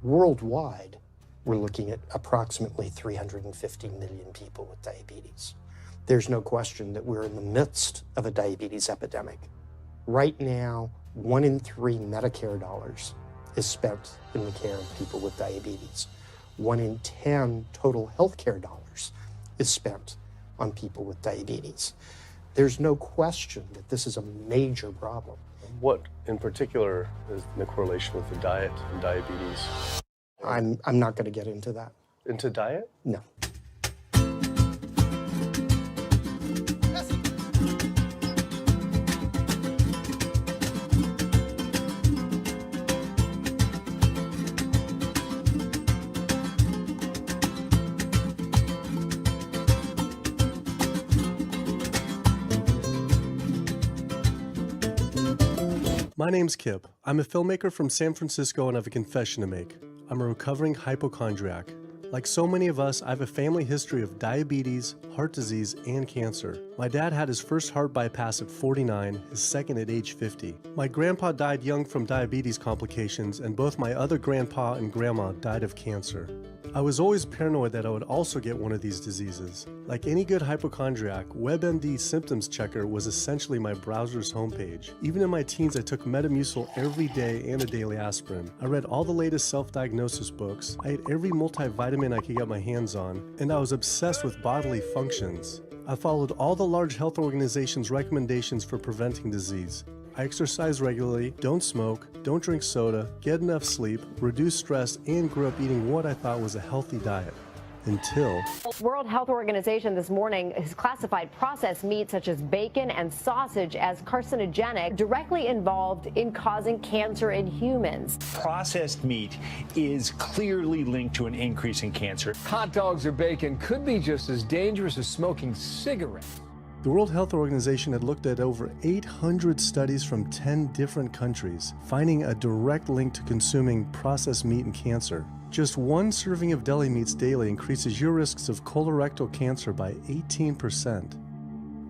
Worldwide, we're looking at approximately 350 million people with diabetes. There's no question that we're in the midst of a diabetes epidemic. Right now, 1 in 3 Medicare dollars is spent in the care of people with diabetes. 1 in 10 total healthcare dollars is spent on people with diabetes. There's no question that this is a major problem. What in particular is the correlation with the diet and diabetes? I'm not going to get into that. Into diet? No. My name's Kip. I'm a filmmaker from San Francisco and I have a confession to make. I'm a recovering hypochondriac. Like so many of us, I have a family history of diabetes, heart disease, and cancer. My dad had his first heart bypass at 49, his second at age 50. My grandpa died young from diabetes complications, and both my other grandpa and grandma died of cancer. I was always paranoid that I would also get one of these diseases. Like any good hypochondriac, WebMD Symptoms Checker was essentially my browser's homepage. Even in my teens, I took Metamucil every day and a daily aspirin. I read all the latest self-diagnosis books, I ate every multivitamin I could get my hands on, and I was obsessed with bodily functions. I followed all the large health organizations' recommendations for preventing disease. I exercise regularly, don't smoke, don't drink soda, get enough sleep, reduce stress, and grew up eating what I thought was a healthy diet. Until... World Health Organization this morning has classified processed meat such as bacon and sausage as carcinogenic, directly involved in causing cancer in humans. Processed meat is clearly linked to an increase in cancer. Hot dogs or bacon could be just as dangerous as smoking cigarettes. The World Health Organization had looked at over 800 studies from 10 different countries, finding a direct link to consuming processed meat and cancer. Just one serving of deli meats daily increases your risks of colorectal cancer by 18%.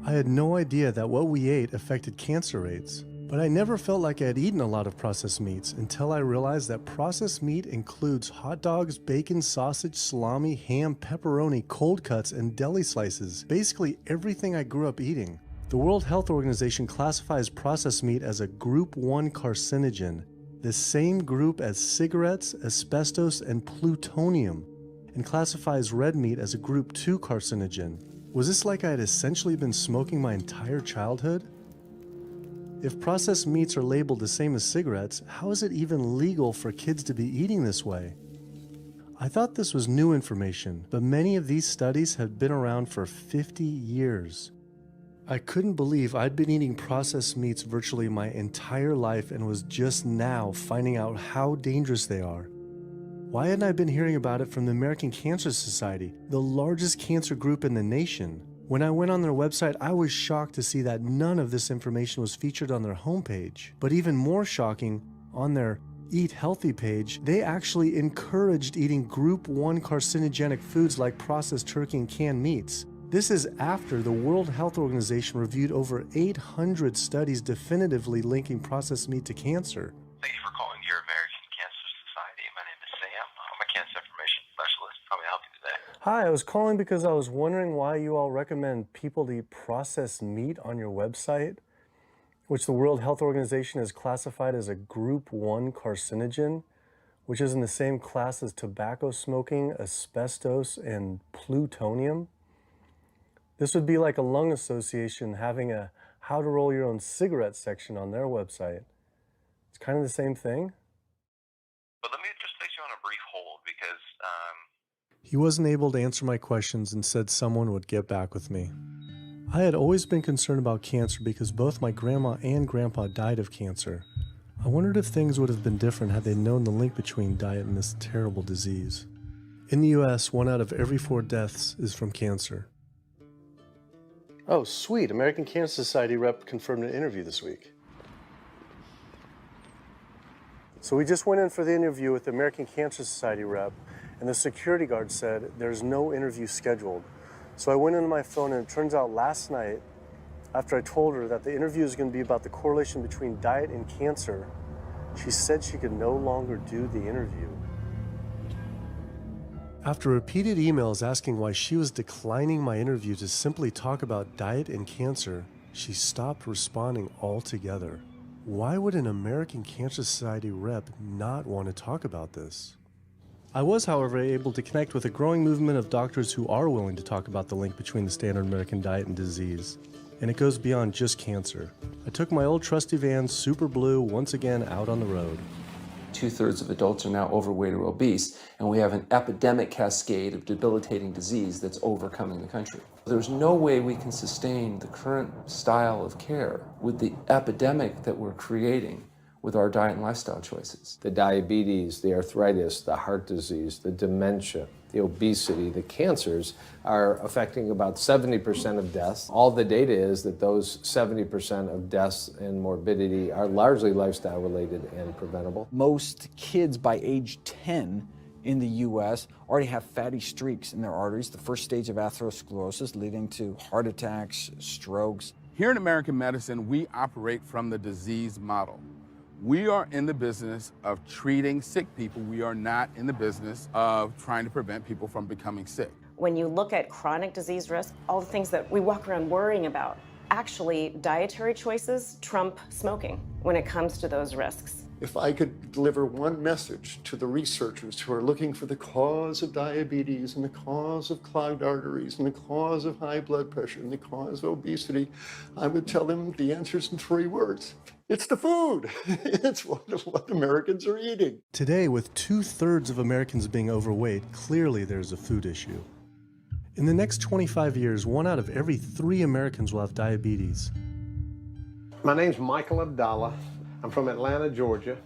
I had no idea that what we ate affected cancer rates, but I never felt like I had eaten a lot of processed meats until I realized that processed meat includes hot dogs, bacon, sausage, salami, ham, pepperoni, cold cuts, and deli slices, basically everything I grew up eating. The World Health Organization classifies processed meat as a Group 1 carcinogen, the same group as cigarettes, asbestos, and plutonium, and classifies red meat as a Group 2 carcinogen. Was this like I had essentially been smoking my entire childhood? If processed meats are labeled the same as cigarettes, how is it even legal for kids to be eating this way? I thought this was new information, but many of these studies have been around for 50 years. I couldn't believe I'd been eating processed meats virtually my entire life and was just now finding out how dangerous they are. Why hadn't I been hearing about it from the American Cancer Society, the largest cancer group in the nation? When I went on their website, I was shocked to see that none of this information was featured on their homepage. But even more shocking, on their Eat Healthy page, they actually encouraged eating Group 1 carcinogenic foods like processed turkey and canned meats. This is after the World Health Organization reviewed over 800 studies definitively linking processed meat to cancer. Thank you for calling your American Cancer Society. My name is Sam. I'm a cancer information specialist. How may I help you today? Hi, I was calling because I was wondering why you all recommend people to eat processed meat on your website, which the World Health Organization has classified as a Group 1 carcinogen, which is in the same class as tobacco smoking, asbestos, and plutonium. This would be like a lung association having a how to roll your own cigarette section on their website. It's kind of the same thing. But let me just place you on a brief hold because He wasn't able to answer my questions and said someone would get back with me. I had always been concerned about cancer because both my grandma and grandpa died of cancer. I wondered if things would have been different had they known the link between diet and this terrible disease. In the US, 1 out of every 4 deaths is from cancer. Oh, sweet. American Cancer Society rep confirmed an interview this week. So we just went in for the interview with the American Cancer Society rep, and the security guard said there's no interview scheduled. So I went into my phone, and it turns out last night, after I told her that the interview is going to be about the correlation between diet and cancer, she said she could no longer do the interview. After repeated emails asking why she was declining my interview to simply talk about diet and cancer, she stopped responding altogether. Why would an American Cancer Society rep not want to talk about this? I was, however, able to connect with a growing movement of doctors who are willing to talk about the link between the standard American diet and disease. And it goes beyond just cancer. I took my old trusty van, Super Blue, once again out on the road. 2/3 of adults are now overweight or obese, and we have an epidemic cascade of debilitating disease that's overcoming the country. There's no way we can sustain the current style of care with the epidemic that we're creating with our diet and lifestyle choices. The diabetes, the arthritis, the heart disease, the dementia, the obesity, the cancers are affecting about 70% of deaths. All the data is that those 70% of deaths and morbidity are largely lifestyle related and preventable. Most kids by age 10 in the U.S. already have fatty streaks in their arteries, the first stage of atherosclerosis leading to heart attacks, strokes. Here in American medicine, we operate from the disease model. We are in the business of treating sick people. We are not in the business of trying to prevent people from becoming sick. When you look at chronic disease risk, all the things that we walk around worrying about, actually dietary choices trump smoking when it comes to those risks. If I could deliver one message to the researchers who are looking for the cause of diabetes and the cause of clogged arteries and the cause of high blood pressure and the cause of obesity, I would tell them the answer's in 3 words. It's the food. It's what Americans are eating. Today, with 2/3 of Americans being overweight, clearly there's a food issue. In the next 25 years, 1 out of every 3 Americans will have diabetes. My name's Michael Abdallah. I'm from Atlanta, Georgia,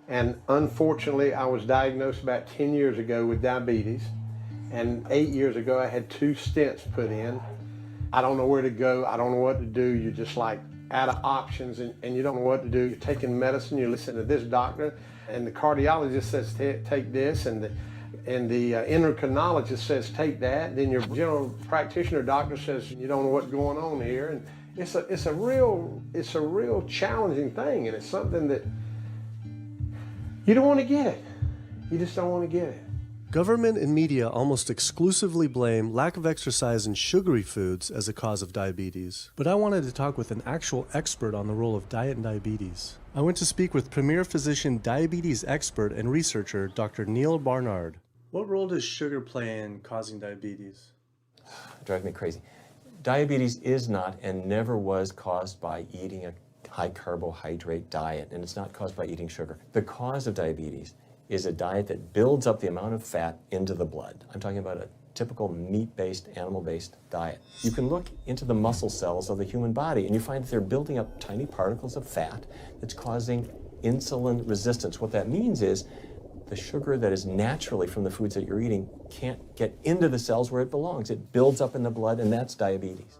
and unfortunately I was diagnosed about 10 years ago with diabetes, and 8 years ago I had 2 stents put in. I don't know where to go, I don't know what to do. You're just like out of options and you don't know what to do. You're taking medicine, you listen to this doctor, and the cardiologist says take this, and the endocrinologist says take that, then your general practitioner doctor says you don't know what's going on here. And it's a real challenging thing, and it's something that you don't want to get it. You just don't want to get it. Government and media almost exclusively blame lack of exercise and sugary foods as a cause of diabetes. But I wanted to talk with an actual expert on the role of diet and diabetes. I went to speak with premier physician, diabetes expert, and researcher, Dr. Neil Barnard. What role does sugar play in causing diabetes? It drives me crazy. Diabetes is not and never was caused by eating a high carbohydrate diet, and it's not caused by eating sugar. The cause of diabetes is a diet that builds up the amount of fat into the blood. I'm talking about a typical meat-based, animal-based diet. You can look into the muscle cells of the human body and you find that they're building up tiny particles of fat that's causing insulin resistance. What that means is the sugar that is naturally from the foods that you're eating can't get into the cells where it belongs. It builds up in the blood, and that's diabetes.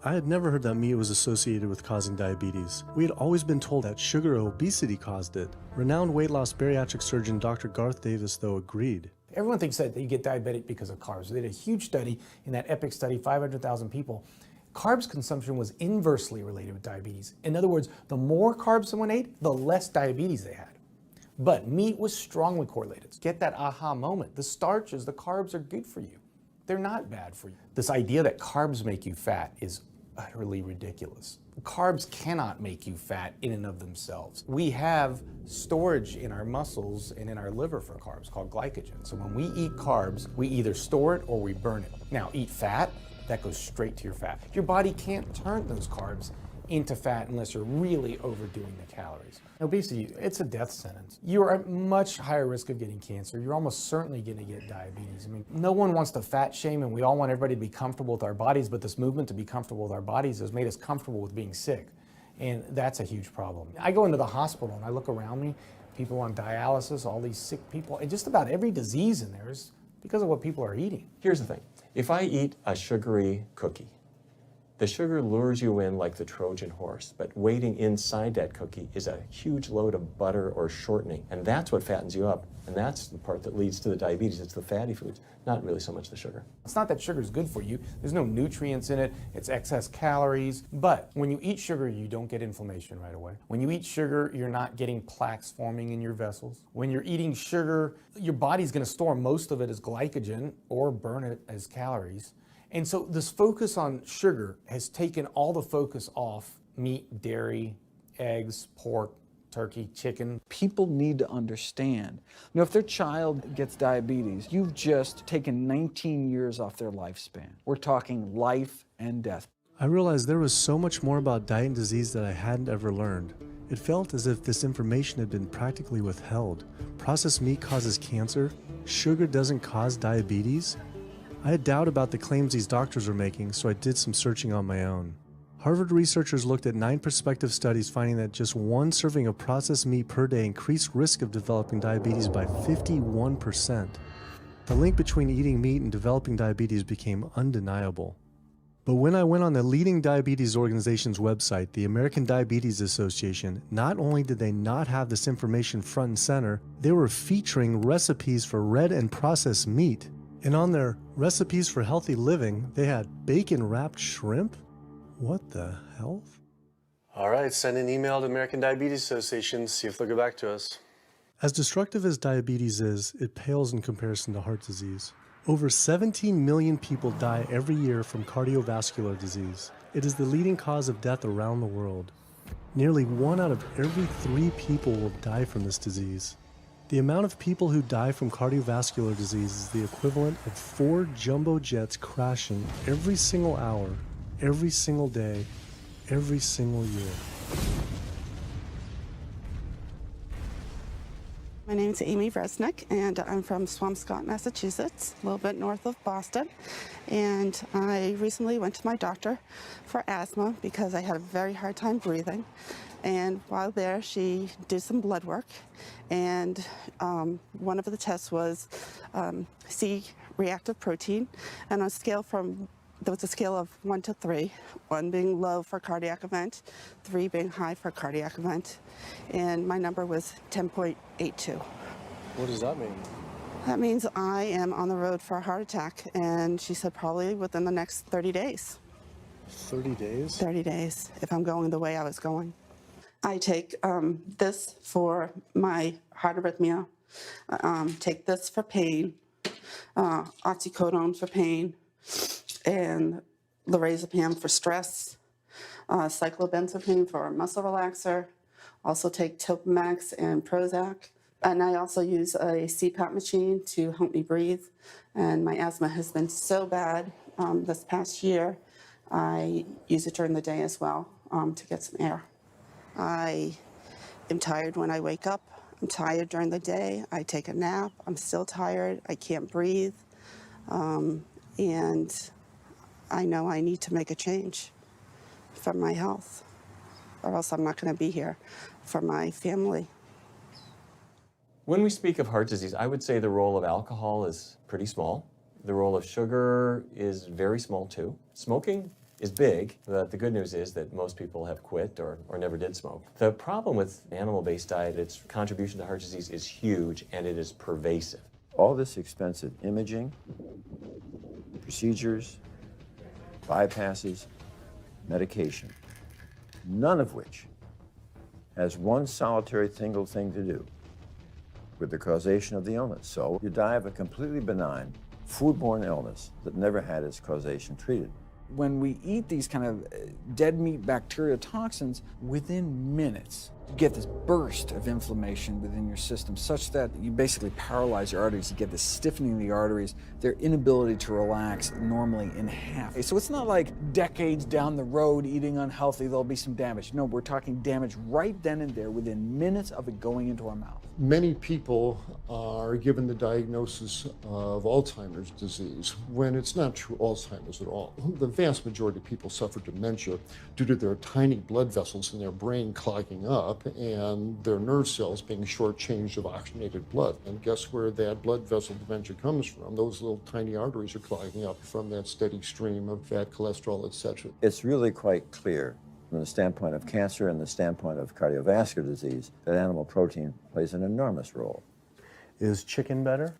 I had never heard that meat was associated with causing diabetes. We had always been told that sugar or obesity caused it. Renowned weight loss bariatric surgeon Dr. Garth Davis, though, agreed. Everyone thinks that you get diabetic because of carbs. They did a huge study in that EPIC study, 500,000 people. Carbs consumption was inversely related with diabetes. In other words, the more carbs someone ate, the less diabetes they had. But meat was strongly correlated. Get that aha moment. The starches, the carbs are good for you. They're not bad for you. This idea that carbs make you fat is utterly ridiculous. Carbs cannot make you fat in and of themselves. We have storage in our muscles and in our liver for carbs called glycogen. So when we eat carbs, we either store it or we burn it. Now, eat fat, that goes straight to your fat. Your body can't turn those carbs into fat unless you're really overdoing the calories. Obesity, it's a death sentence. You're at much higher risk of getting cancer. You're almost certainly going to get diabetes. I mean, no one wants to fat shame, and we all want everybody to be comfortable with our bodies, but this movement to be comfortable with our bodies has made us comfortable with being sick, and that's a huge problem. I go into the hospital and I look around me, people on dialysis, all these sick people, and just about every disease in there is because of what people are eating. Here's the thing. If I eat a sugary cookie, The sugar lures you in like the Trojan horse, but waiting inside that cookie is a huge load of butter or shortening, and that's what fattens you up, and that's the part that leads to the diabetes. It's the fatty foods, not really so much the sugar. It's not that sugar is good for you. There's no nutrients in it. It's excess calories. But when you eat sugar, you don't get inflammation right away. When you eat sugar, you're not getting plaques forming in your vessels. When you're eating sugar, your body's going to store most of it as glycogen or burn it as calories. And so this focus on sugar has taken all the focus off meat, dairy, eggs, pork, turkey, chicken. People need to understand, you know, if their child gets diabetes, you've just taken 19 years off their lifespan. We're talking life and death. I realized there was so much more about diet and disease that I hadn't ever learned. It felt as if this information had been practically withheld. Processed meat causes cancer. Sugar doesn't cause diabetes. I had doubt about the claims these doctors were making, so I did some searching on my own. Harvard researchers looked at 9 prospective studies finding that just one serving of processed meat per day increased risk of developing diabetes by 51%. The link between eating meat and developing diabetes became undeniable. But when I went on the leading diabetes organization's website, the American Diabetes Association, not only did they not have this information front and center, they were featuring recipes for red and processed meat. And on their recipes for healthy living, they had bacon-wrapped shrimp? What the hell? All right, send an email to American Diabetes Association, see if they'll get back to us. As destructive as diabetes is, it pales in comparison to heart disease. Over 17 million people die every year from cardiovascular disease. It is the leading cause of death around the world. Nearly 1 out of every 3 people will die from this disease. The amount of people who die from cardiovascular disease is the equivalent of 4 jumbo jets crashing every single hour, every single day, every single year. My name is Amy Resnick, and I'm from Swampscott, Massachusetts, a little bit north of Boston. And I recently went to my doctor for asthma because I had a very hard time breathing. And while there, she did some blood work, and one of the tests was C-reactive protein, and on a scale there was a scale of 1 to 3, 1 being low for cardiac event, 3 being high for cardiac event, and my number was 10.82. What does that mean? That means I am on the road for a heart attack, and she said probably within the next 30 days. 30 days? 30 days, if I'm going the way I was going. I take this for my heart arrhythmia, take this for pain, oxycodone for pain, and lorazepam for stress, cyclobenzaprine for muscle relaxer. Also take Topamax and Prozac. And I also use a CPAP machine to help me breathe. And my asthma has been so bad this past year, I use it during the day as well to get some air. I am tired when I wake up. I'm tired during the day. I take a nap. I'm still tired. I can't breathe. And I know I need to make a change for my health, or else I'm not going to be here for my family. When we speak of heart disease, I would say the role of alcohol is pretty small. The role of sugar is very small too. Smoking is big, but the good news is that most people have quit or never did smoke. The problem with animal-based diet, its contribution to heart disease is huge and it is pervasive. All this expensive imaging, procedures, bypasses, medication, none of which has one solitary single thing to do with the causation of the illness. So you die of a completely benign foodborne illness that never had its causation treated. When we eat these kind of dead meat bacteria toxins, within minutes, you get this burst of inflammation within your system such that you basically paralyze your arteries. You get this stiffening of the arteries, their inability to relax normally in half. So it's not like decades down the road eating unhealthy, there'll be some damage. No, we're talking damage right then and there within minutes of it going into our mouth. Many people are given the diagnosis of Alzheimer's disease when it's not true Alzheimer's at all. The vast majority of people suffer dementia due to their tiny blood vessels in their brain clogging up and their nerve cells being shortchanged of oxygenated blood. And guess where that blood vessel dementia comes from? Those little tiny arteries are clogging up from that steady stream of fat, cholesterol, etc. It's really quite clear from the standpoint of cancer and the standpoint of cardiovascular disease that animal protein plays an enormous role. Is chicken better?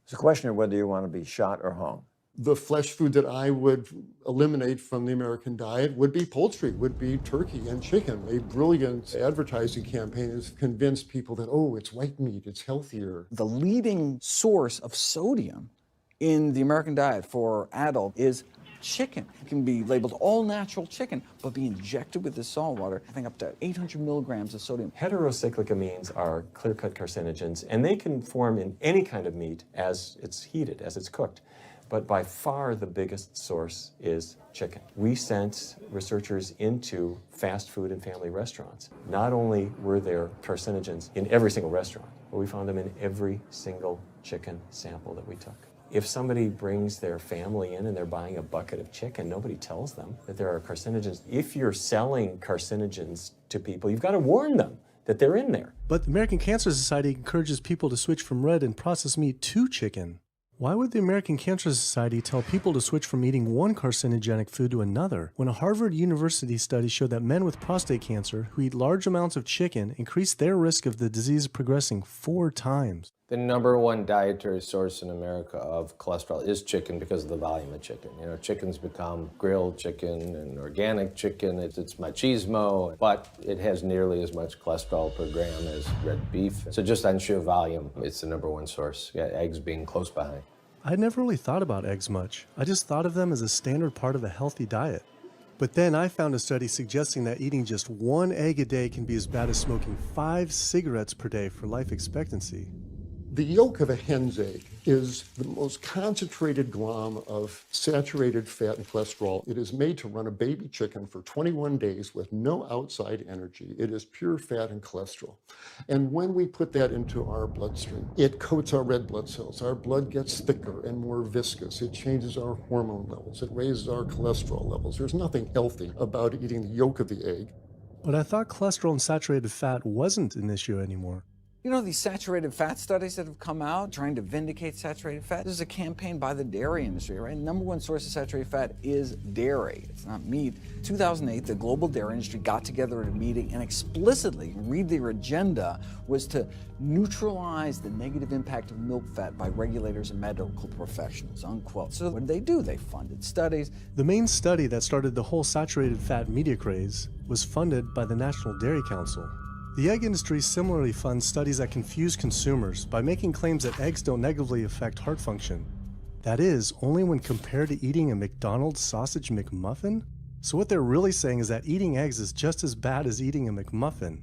It's a question of whether you want to be shot or hung. The flesh food that I would eliminate from the American diet would be poultry, would be turkey and chicken. A brilliant advertising campaign has convinced people that, oh, it's white meat, it's healthier. The leading source of sodium in the American diet for adult is chicken. It can be labeled all natural chicken, but be injected with this salt water, I think up to 800 milligrams of sodium. Heterocyclic amines are clear-cut carcinogens, and they can form in any kind of meat as it's heated, as it's cooked. But by far the biggest source is chicken. We sent researchers into fast food and family restaurants. Not only were there carcinogens in every single restaurant, but we found them in every single chicken sample that we took. If somebody brings their family in and they're buying a bucket of chicken, nobody tells them that there are carcinogens. If you're selling carcinogens to people, you've got to warn them that they're in there. But the American Cancer Society encourages people to switch from red and processed meat to chicken. Why would the American Cancer Society tell people to switch from eating one carcinogenic food to another when a Harvard University study showed that men with prostate cancer who eat large amounts of chicken increase their risk of the disease progressing 4 times? The #1 dietary source in America of cholesterol is chicken because of the volume of chicken. You know, chicken's become grilled chicken and organic chicken. It's machismo, but it has nearly as much cholesterol per gram as red beef. So just on sheer volume, it's the #1 source. Yeah, eggs being close behind. I'd never really thought about eggs much. I just thought of them as a standard part of a healthy diet. But then I found a study suggesting that eating just 1 egg a day can be as bad as smoking 5 cigarettes per day for life expectancy. The yolk of a hen's egg is the most concentrated glom of saturated fat and cholesterol. It is made to run a baby chicken for 21 days with no outside energy. It is pure fat and cholesterol. And when we put that into our bloodstream, it coats our red blood cells. Our blood gets thicker and more viscous. It changes our hormone levels. It raises our cholesterol levels. There's nothing healthy about eating the yolk of the egg. But I thought cholesterol and saturated fat wasn't an issue anymore. You know, these saturated fat studies that have come out trying to vindicate saturated fat, this is a campaign by the dairy industry, right? #1 source of saturated fat is dairy. It's not meat. 2008, the global dairy industry got together at a meeting and explicitly, read their agenda, was to neutralize the negative impact of milk fat by regulators and medical professionals, unquote. So what did? They funded studies. The main study that started the whole saturated fat media craze was funded by the National Dairy Council. The egg industry similarly funds studies that confuse consumers by making claims that eggs don't negatively affect heart function. That is, only when compared to eating a McDonald's sausage McMuffin? So what they're really saying is that eating eggs is just as bad as eating a McMuffin.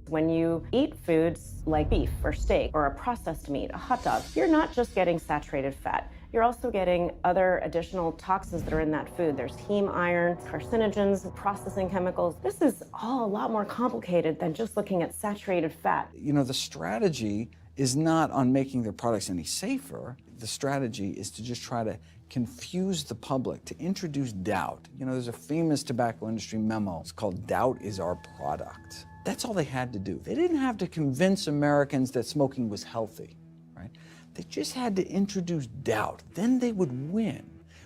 When you eat foods like beef or steak or a processed meat, a hot dog, you're not just getting saturated fat. You're also getting other additional toxins that are in that food. There's heme iron, carcinogens, processing chemicals. This is all a lot more complicated than just looking at saturated fat. You know, the strategy is not on making their products any safer. The strategy is to just try to confuse the public, to introduce doubt. You know, there's a famous tobacco industry memo. It's called "Doubt is Our Product." That's all they had to do. They didn't have to convince Americans that smoking was healthy, right? They just had to introduce doubt. Then they would win.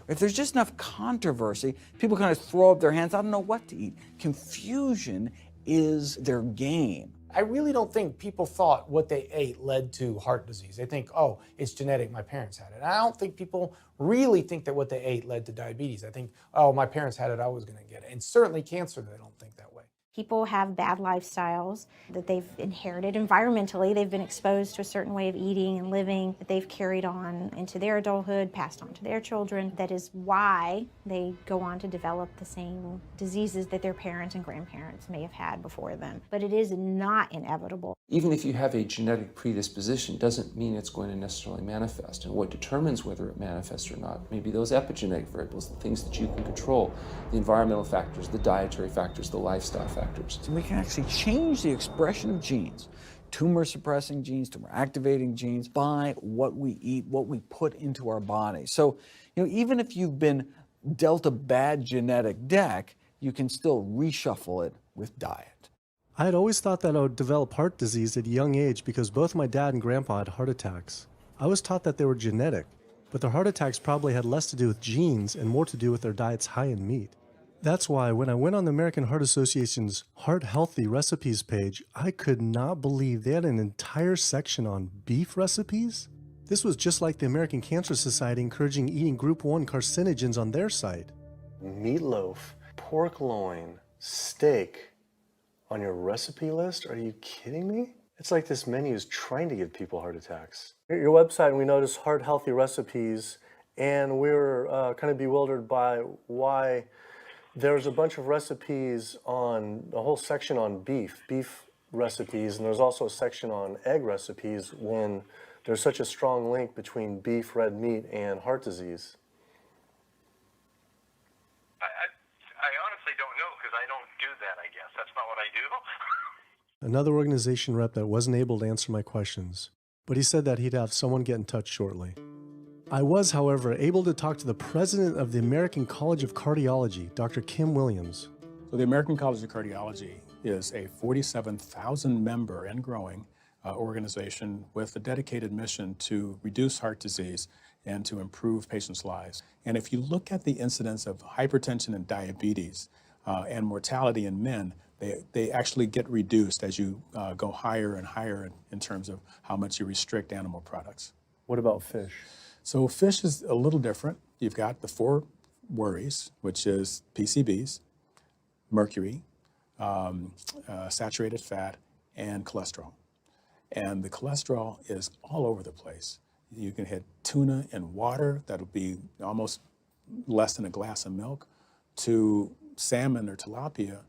If there's just enough controversy, people kind of throw up their hands, I don't know what to eat. Confusion is their game. I really don't think people thought what they ate led to heart disease. They think, oh, it's genetic, my parents had it. And I don't think people really think that what they ate led to diabetes. I think, oh, my parents had it, I was gonna get it. And certainly cancer, they don't think that way. People have bad lifestyles that they've inherited environmentally. They've been exposed to a certain way of eating and living that they've carried on into their adulthood, passed on to their children. That is why they go on to develop the same diseases that their parents and grandparents may have had before them. But it is not inevitable. Even if you have a genetic predisposition, doesn't mean it's going to necessarily manifest. And what determines whether it manifests or not may be those epigenetic variables, the things that you can control, the environmental factors, the dietary factors, the lifestyle factors. So we can actually change the expression of genes tumor suppressing genes, tumor activating genes, by what we eat, what we put into our body. So, even if you've been dealt a bad genetic deck, you can still reshuffle it with diet. I had always thought that I would develop heart disease at a young age because both my dad and grandpa had heart attacks. I was taught that they were genetic, but their heart attacks probably had less to do with genes and more to do with their diets high in meat. That's why when I went on the American Heart Association's Heart Healthy Recipes page, I could not believe they had an entire section on beef recipes. This was just like the American Cancer Society encouraging eating Group 1 carcinogens on their site. Meatloaf, pork loin, steak on your recipe list? Are you kidding me? It's like this menu is trying to give people heart attacks. Your website, and we noticed Heart Healthy Recipes, and we were kind of bewildered by why there's a bunch of recipes on, a whole section on beef recipes, and there's also a section on egg recipes when there's such a strong link between beef, red meat, and heart disease. I honestly don't know because I don't do that, I guess. That's not what I do. Another organization rep that wasn't able to answer my questions, but he said that he'd have someone get in touch shortly. I was, however, able to talk to the president of the American College of Cardiology, Dr. Kim Williams. So the American College of Cardiology is a 47,000 member and growing organization with a dedicated mission to reduce heart disease and to improve patients' lives. And if you look at the incidence of hypertension and diabetes and mortality in men, they actually get reduced as you go higher and higher in terms of how much you restrict animal products. What about fish? So fish is a little different. You've got the 4 worries, which is PCBs, mercury, saturated fat, and cholesterol. And the cholesterol is all over the place. You can hit tuna in water, that'll be almost less than a glass of milk, to salmon or tilapia,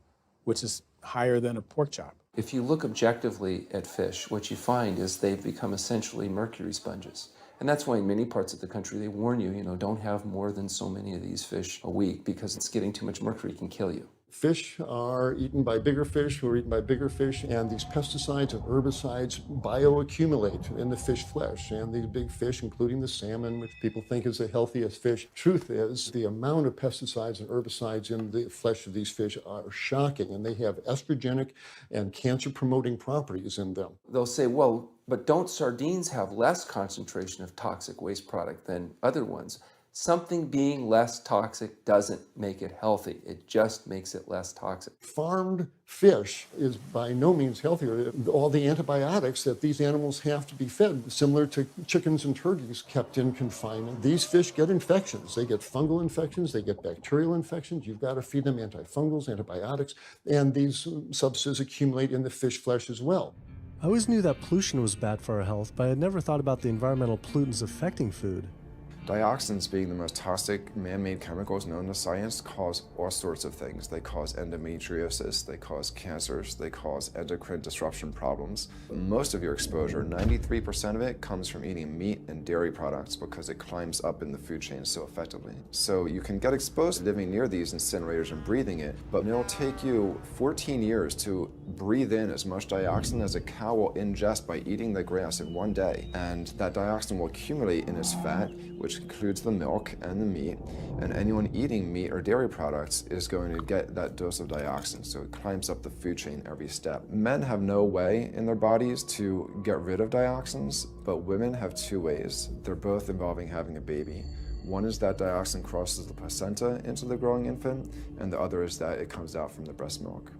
which is higher than a pork chop. If you look objectively at fish, what you find is they've become essentially mercury sponges. And that's why in many parts of the country they warn you, don't have more than so many of these fish a week because it's getting too much mercury can kill you. Fish are eaten by bigger fish who are eaten by bigger fish, and these pesticides and herbicides bioaccumulate in the fish flesh. And these big fish, including the salmon, which people think is the healthiest fish, truth is the amount of pesticides and herbicides in the flesh of these fish are shocking, and they have estrogenic and cancer-promoting properties in them. They'll say, well, but don't sardines have less concentration of toxic waste product than other ones? Something being less toxic doesn't make it healthy. It just makes it less toxic. Farmed fish is by no means healthier. All the antibiotics that these animals have to be fed, similar to chickens and turkeys kept in confinement. These fish get infections. They get fungal infections, they get bacterial infections. You've got to feed them antifungals, antibiotics, and these substances accumulate in the fish flesh as well. I always knew that pollution was bad for our health, but I had never thought about the environmental pollutants affecting food. Dioxins, being the most toxic man-made chemicals known to science, cause all sorts of things. They cause endometriosis, they cause cancers, they cause endocrine disruption problems. Most of your exposure, 93% of it, comes from eating meat and dairy products because it climbs up in the food chain so effectively. So you can get exposed living near these incinerators and breathing it, but it'll take you 14 years to breathe in as much dioxin as a cow will ingest by eating the grass in one day. And that dioxin will accumulate in its fat, which includes the milk and the meat, and anyone eating meat or dairy products is going to get that dose of dioxin, so it climbs up the food chain every step. Men have no way in their bodies to get rid of dioxins, but women have 2 ways. They're both involving having a baby. One is that dioxin crosses the placenta into the growing infant, and the other is that it comes out from the breast milk.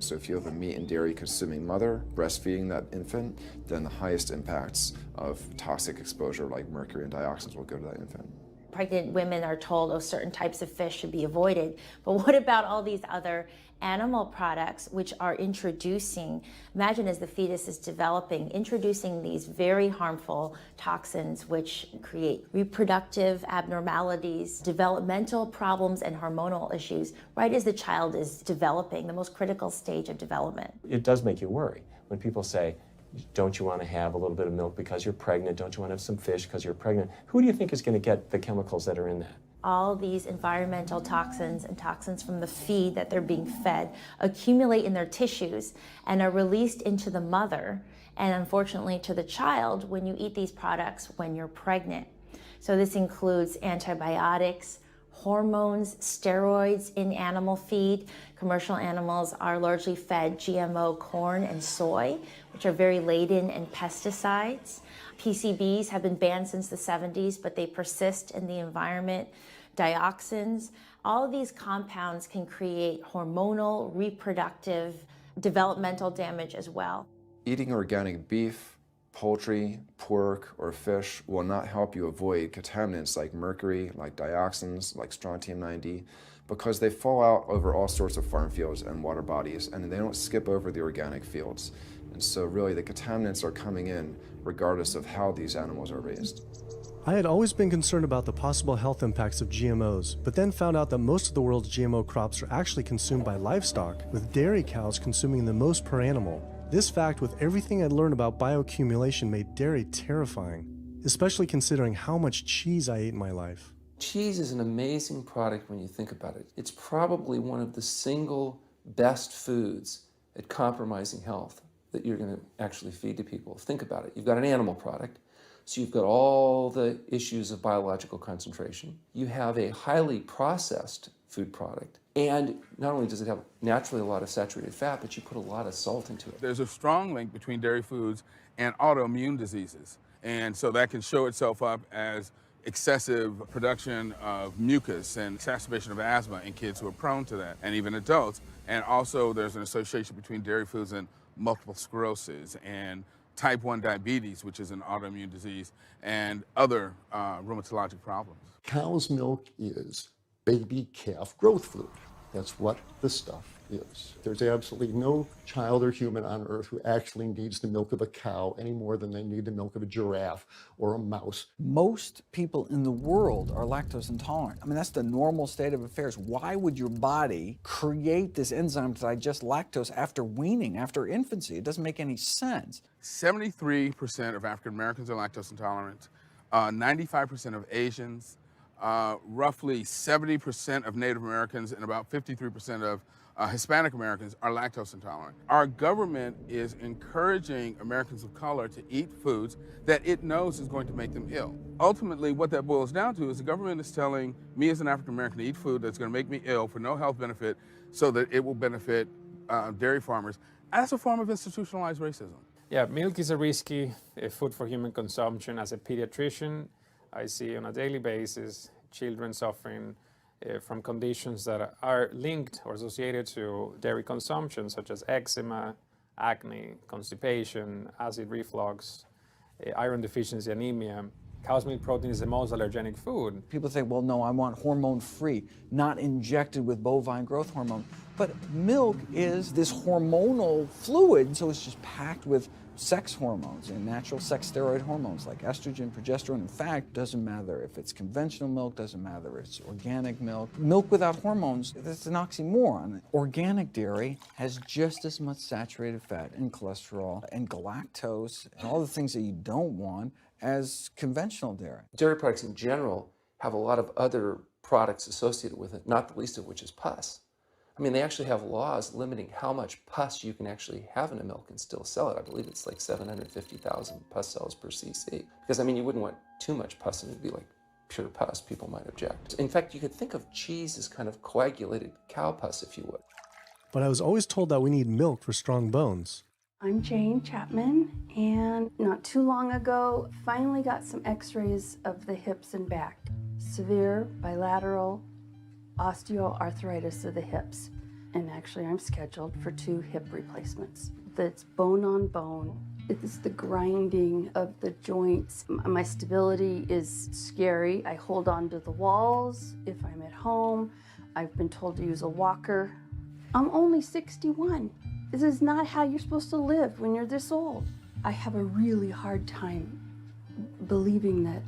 So if you have a meat and dairy consuming mother breastfeeding that infant, then the highest impacts of toxic exposure like mercury and dioxins will go to that infant. Pregnant women are told, oh, certain types of fish should be avoided. But what about all these other animal products which are introducing, imagine as the fetus is developing, introducing these very harmful toxins which create reproductive abnormalities, developmental problems, and hormonal issues right as the child is developing, the most critical stage of development. It does make you worry when people say, don't you want to have a little bit of milk because you're pregnant? Don't you want to have some fish because you're pregnant? Who do you think is going to get the chemicals that are in that? All these environmental toxins and toxins from the feed that they're being fed accumulate in their tissues and are released into the mother. and unfortunately to the child when you eat these products when you're pregnant. So this includes antibiotics, hormones, steroids in animal feed. Commercial animals are largely fed GMO corn and soy, which are very laden in pesticides. PCBs have been banned since the 70s, but they persist in the environment. Dioxins, all of these compounds can create hormonal, reproductive, developmental damage as well. Eating organic beef, poultry, pork, or fish will not help you avoid contaminants like mercury, like dioxins, like strontium-90, because they fall out over all sorts of farm fields and water bodies, and they don't skip over the organic fields. And so really the contaminants are coming in regardless of how these animals are raised. I had always been concerned about the possible health impacts of GMOs, but then found out that most of the world's GMO crops are actually consumed by livestock, with dairy cows consuming the most per animal. This fact, with everything I'd learned about bioaccumulation, made dairy terrifying, especially considering how much cheese I ate in my life. Cheese is an amazing product when you think about it. It's probably one of the single best foods at compromising health that you're going to actually feed to people. Think about it. You've got an animal product, so you've got all the issues of biological concentration. You have a highly processed food product, and not only does it have naturally a lot of saturated fat, but you put a lot of salt into it. There's a strong link between dairy foods and autoimmune diseases, and so that can show itself up as excessive production of mucus and exacerbation of asthma in kids who are prone to that, and even adults. And also there's an association between dairy foods and multiple sclerosis and type 1 diabetes, which is an autoimmune disease, and other rheumatologic problems. Cow's milk is baby calf growth fluid. That's what the stuff is. There's absolutely no child or human on earth who actually needs the milk of a cow any more than they need the milk of a giraffe or a mouse. Most people in the world are lactose intolerant. I mean, that's the normal state of affairs. Why would your body create this enzyme to digest lactose after weaning, after infancy? It doesn't make any sense. 73% of African Americans are lactose intolerant, 95% of Asians, roughly 70% of Native Americans, and about 53% of Hispanic Americans are lactose intolerant. Our government is encouraging Americans of color to eat foods that it knows is going to make them ill. Ultimately, what that boils down to is the government is telling me as an African American to eat food that's going to make me ill for no health benefit so that it will benefit dairy farmers as a form of institutionalized racism. Yeah, milk is a risky food for human consumption. As a pediatrician, I see on a daily basis children suffering from conditions that are linked or associated to dairy consumption, such as eczema, acne, constipation, acid reflux, iron deficiency, anemia. Cow's milk protein is the most allergenic food. People think, well, no, I want hormone-free, not injected with bovine growth hormone. But milk is this hormonal fluid, so it's just packed with sex hormones and natural sex steroid hormones like estrogen, progesterone. In fact, doesn't matter if it's conventional milk, doesn't matter if it's organic milk. Milk without hormones, that's an oxymoron. Organic dairy has just as much saturated fat and cholesterol and galactose and all the things that you don't want as conventional dairy. Dairy products in general have a lot of other products associated with it, not the least of which is pus. I mean, they actually have laws limiting how much pus you can actually have in a milk and still sell it. I believe it's like 750,000 pus cells per cc. Because, I mean, you wouldn't want too much pus and it would be like pure pus. People might object. In fact, you could think of cheese as kind of coagulated cow pus, if you would. But I was always told that we need milk for strong bones. I'm Jane Chapman, and not too long ago, finally got some x-rays of the hips and back. Severe bilateral osteoarthritis of the hips. And actually, I'm scheduled for 2 hip replacements. That's bone on bone. It's the grinding of the joints. My stability is scary. I hold on to the walls if I'm at home. I've been told to use a walker. I'm only 61. This is not how you're supposed to live when you're this old. I have a really hard time believing that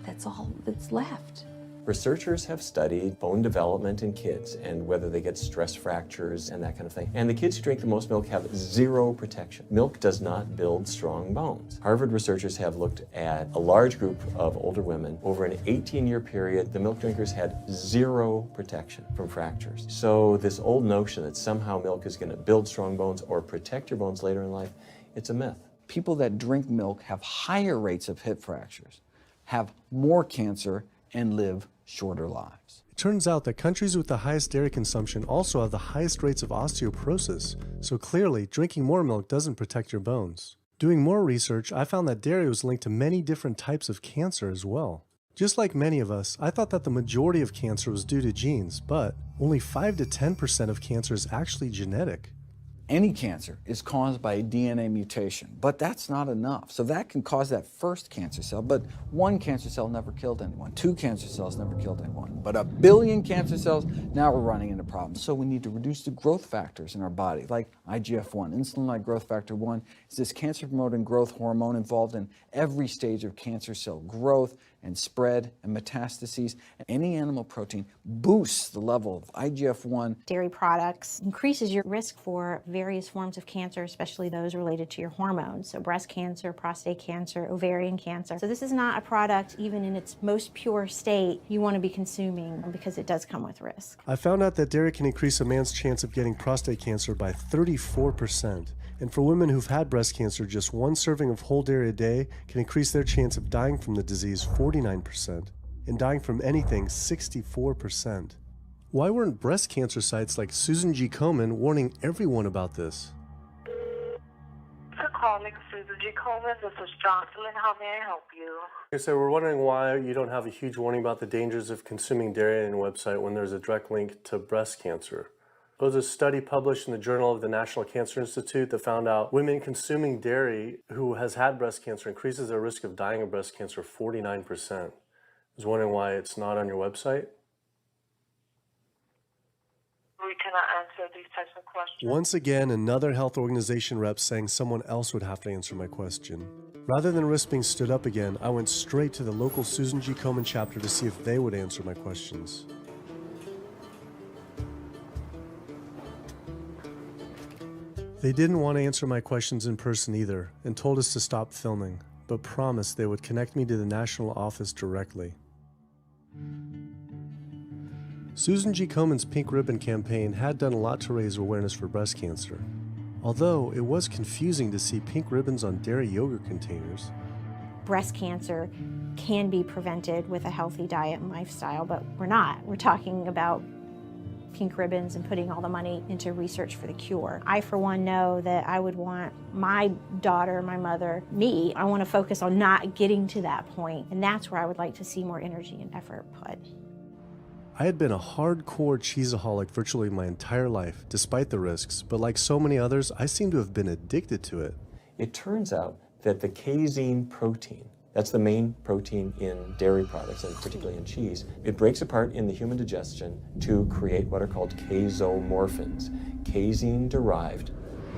that's all that's left. Researchers have studied bone development in kids and whether they get stress fractures and that kind of thing. And the kids who drink the most milk have zero protection. Milk does not build strong bones. Harvard researchers have looked at a large group of older women. Over an 18-year period, the milk drinkers had zero protection from fractures. So this old notion that somehow milk is going to build strong bones or protect your bones later in life, it's a myth. People that drink milk have higher rates of hip fractures, have more cancer, and live shorter lives. It turns out that countries with the highest dairy consumption also have the highest rates of osteoporosis, so clearly drinking more milk doesn't protect your bones. Doing more research, I found that dairy was linked to many different types of cancer as well. Just like many of us, I thought that the majority of cancer was due to genes, but only 5 to 10% of cancer is actually genetic. Any cancer is caused by a DNA mutation, but that's not enough. So that can cause that first cancer cell, but one cancer cell never killed anyone. 2 cancer cells never killed anyone. But 1 billion cancer cells, now we're running into problems. So we need to reduce the growth factors in our body, like IGF-1. Insulin-like growth factor 1 is this cancer-promoting growth hormone involved in every stage of cancer cell growth and spread and metastases. Any animal protein boosts the level of IGF-1. Dairy products increases your risk for various forms of cancer, especially those related to your hormones. So breast cancer, prostate cancer, ovarian cancer. So this is not a product, even in its most pure state, you want to be consuming because it does come with risk. I found out that dairy can increase a man's chance of getting prostate cancer by 34%. And for women who've had breast cancer, just 1 serving of whole dairy a day can increase their chance of dying from the disease 49%, and dying from anything 64%. Why weren't breast cancer sites like Susan G. Komen warning everyone about this? For calling Susan G. Komen, this is Jocelyn. How may I help you? Okay, so we're wondering why you don't have a huge warning about the dangers of consuming dairy on your website when there's a direct link to breast cancer. There was a study published in the Journal of the National Cancer Institute that found out women consuming dairy who has had breast cancer increases their risk of dying of breast cancer 49%. I was wondering why it's not on your website. We cannot answer these types of questions. Once again, another health organization rep saying someone else would have to answer my question. Rather than risk being stood up again, I went straight to the local Susan G. Komen chapter to see if they would answer my questions. They didn't want to answer my questions in person either, and told us to stop filming, but promised they would connect me to the national office directly. Susan G. Komen's Pink Ribbon campaign had done a lot to raise awareness for breast cancer, although it was confusing to see pink ribbons on dairy yogurt containers. Breast cancer can be prevented with a healthy diet and lifestyle, but we're not. We're talking about pink ribbons and putting all the money into research for the cure. I, for one, know that I would want my daughter, my mother, me, I want to focus on not getting to that point, and that's where I would like to see more energy and effort put. I had been a hardcore cheeseaholic virtually my entire life, despite the risks, but like so many others, I seem to have been addicted to it. It turns out that the casein protein, that's the main protein in dairy products, and particularly in cheese. It breaks apart in the human digestion to create what are called casomorphins, casein-derived,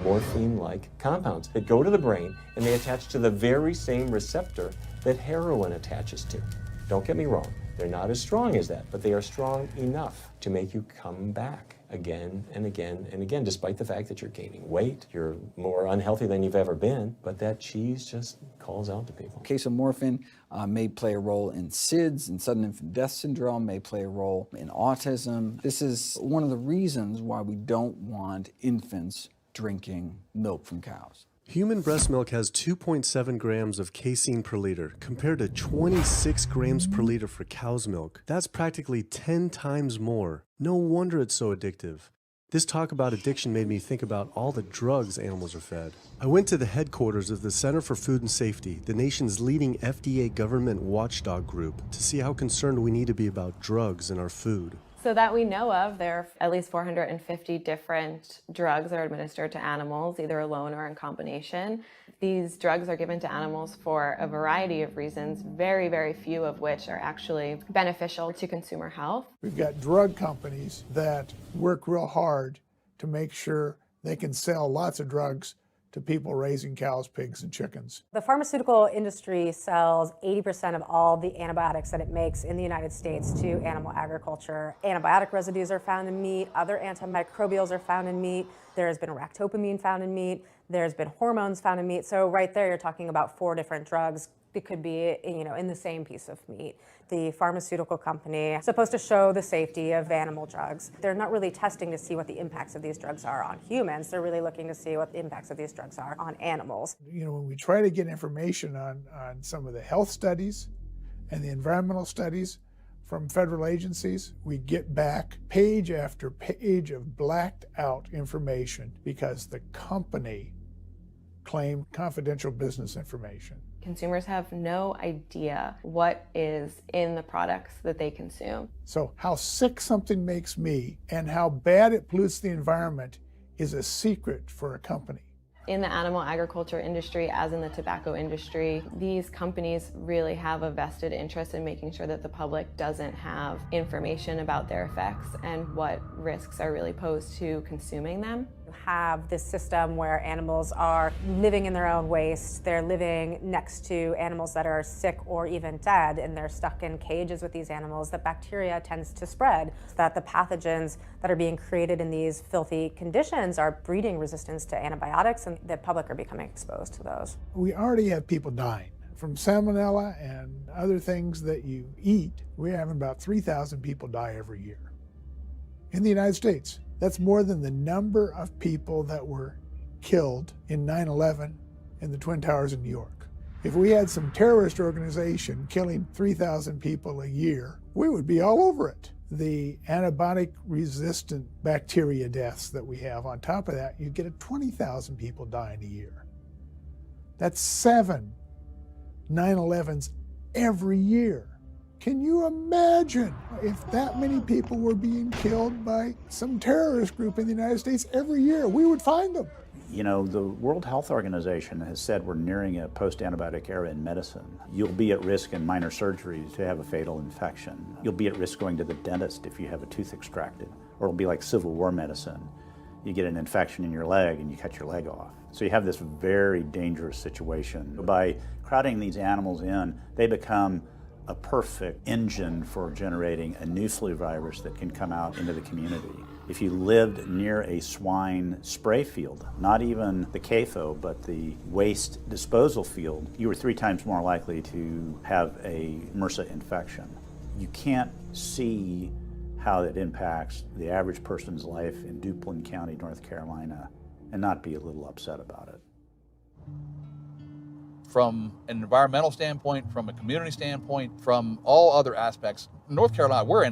morphine-like compounds that go to the brain, and they attach to the very same receptor that heroin attaches to. Don't get me wrong, they're not as strong as that, but they are strong enough to make you come back again and again and again, despite the fact that you're gaining weight, you're more unhealthy than you've ever been, but that cheese just calls out to people. Casomorphin may play a role in SIDS, in sudden infant death syndrome, may play a role in autism. This is one of the reasons why we don't want infants drinking milk from cows. Human breast milk has 2.7 grams of casein per liter, compared to 26 grams per liter for cow's milk. That's practically 10 times more. No wonder it's so addictive. This talk about addiction made me think about all the drugs animals are fed. I went to the headquarters of the Center for Food and Safety, the nation's leading FDA government watchdog group, to see how concerned we need to be about drugs in our food. So that we know of, there are at least 450 different drugs that are administered to animals, either alone or in combination. These drugs are given to animals for a variety of reasons, very, very few of which are actually beneficial to consumer health. We've got drug companies that work real hard to make sure they can sell lots of drugs to people raising cows, pigs, and chickens. The pharmaceutical industry sells 80% of all the antibiotics that it makes in the United States to animal agriculture. Antibiotic residues are found in meat, other antimicrobials are found in meat, there's been ractopamine found in meat, there's been hormones found in meat. So right there you're talking about 4 different drugs. It could be, in the same piece of meat. The pharmaceutical company is supposed to show the safety of animal drugs. They're not really testing to see what the impacts of these drugs are on humans. They're really looking to see what the impacts of these drugs are on animals. When we try to get information on some of the health studies and the environmental studies from federal agencies, we get back page after page of blacked out information because the company claimed confidential business information. Consumers have no idea what is in the products that they consume. So how sick something makes me and how bad it pollutes the environment is a secret for a company. In the animal agriculture industry, as in the tobacco industry, these companies really have a vested interest in making sure that the public doesn't have information about their effects and what risks are really posed to consuming them. You have this system where animals are living in their own waste. They're living next to animals that are sick or even dead, and they're stuck in cages with these animals. The bacteria tends to spread, so that the pathogens that are being created in these filthy conditions are breeding resistance to antibiotics, and the public are becoming exposed to those. We already have people dying from salmonella and other things that you eat. We're having about 3,000 people die every year in the United States. That's more than the number of people that were killed in 9/11 in the Twin Towers in New York. If we had some terrorist organization killing 3,000 people a year, we would be all over it. The antibiotic-resistant bacteria deaths that we have, on top of that, you get 20,000 people dying a year. That's 7 9/11s every year. Can you imagine if that many people were being killed by some terrorist group in the United States every year? We would find them. The World Health Organization has said we're nearing a post-antibiotic era in medicine. You'll be at risk in minor surgeries to have a fatal infection. You'll be at risk going to the dentist if you have a tooth extracted. Or it'll be like Civil War medicine. You get an infection in your leg and you cut your leg off. So you have this very dangerous situation. By crowding these animals in, they become a perfect engine for generating a new flu virus that can come out into the community. If you lived near a swine spray field, not even the CAFO, but the waste disposal field, you were 3 times more likely to have a MRSA infection. You can't see how it impacts the average person's life in Duplin County, North Carolina, and not be a little upset about it. From an environmental standpoint, from a community standpoint, from all other aspects, North Carolina, we're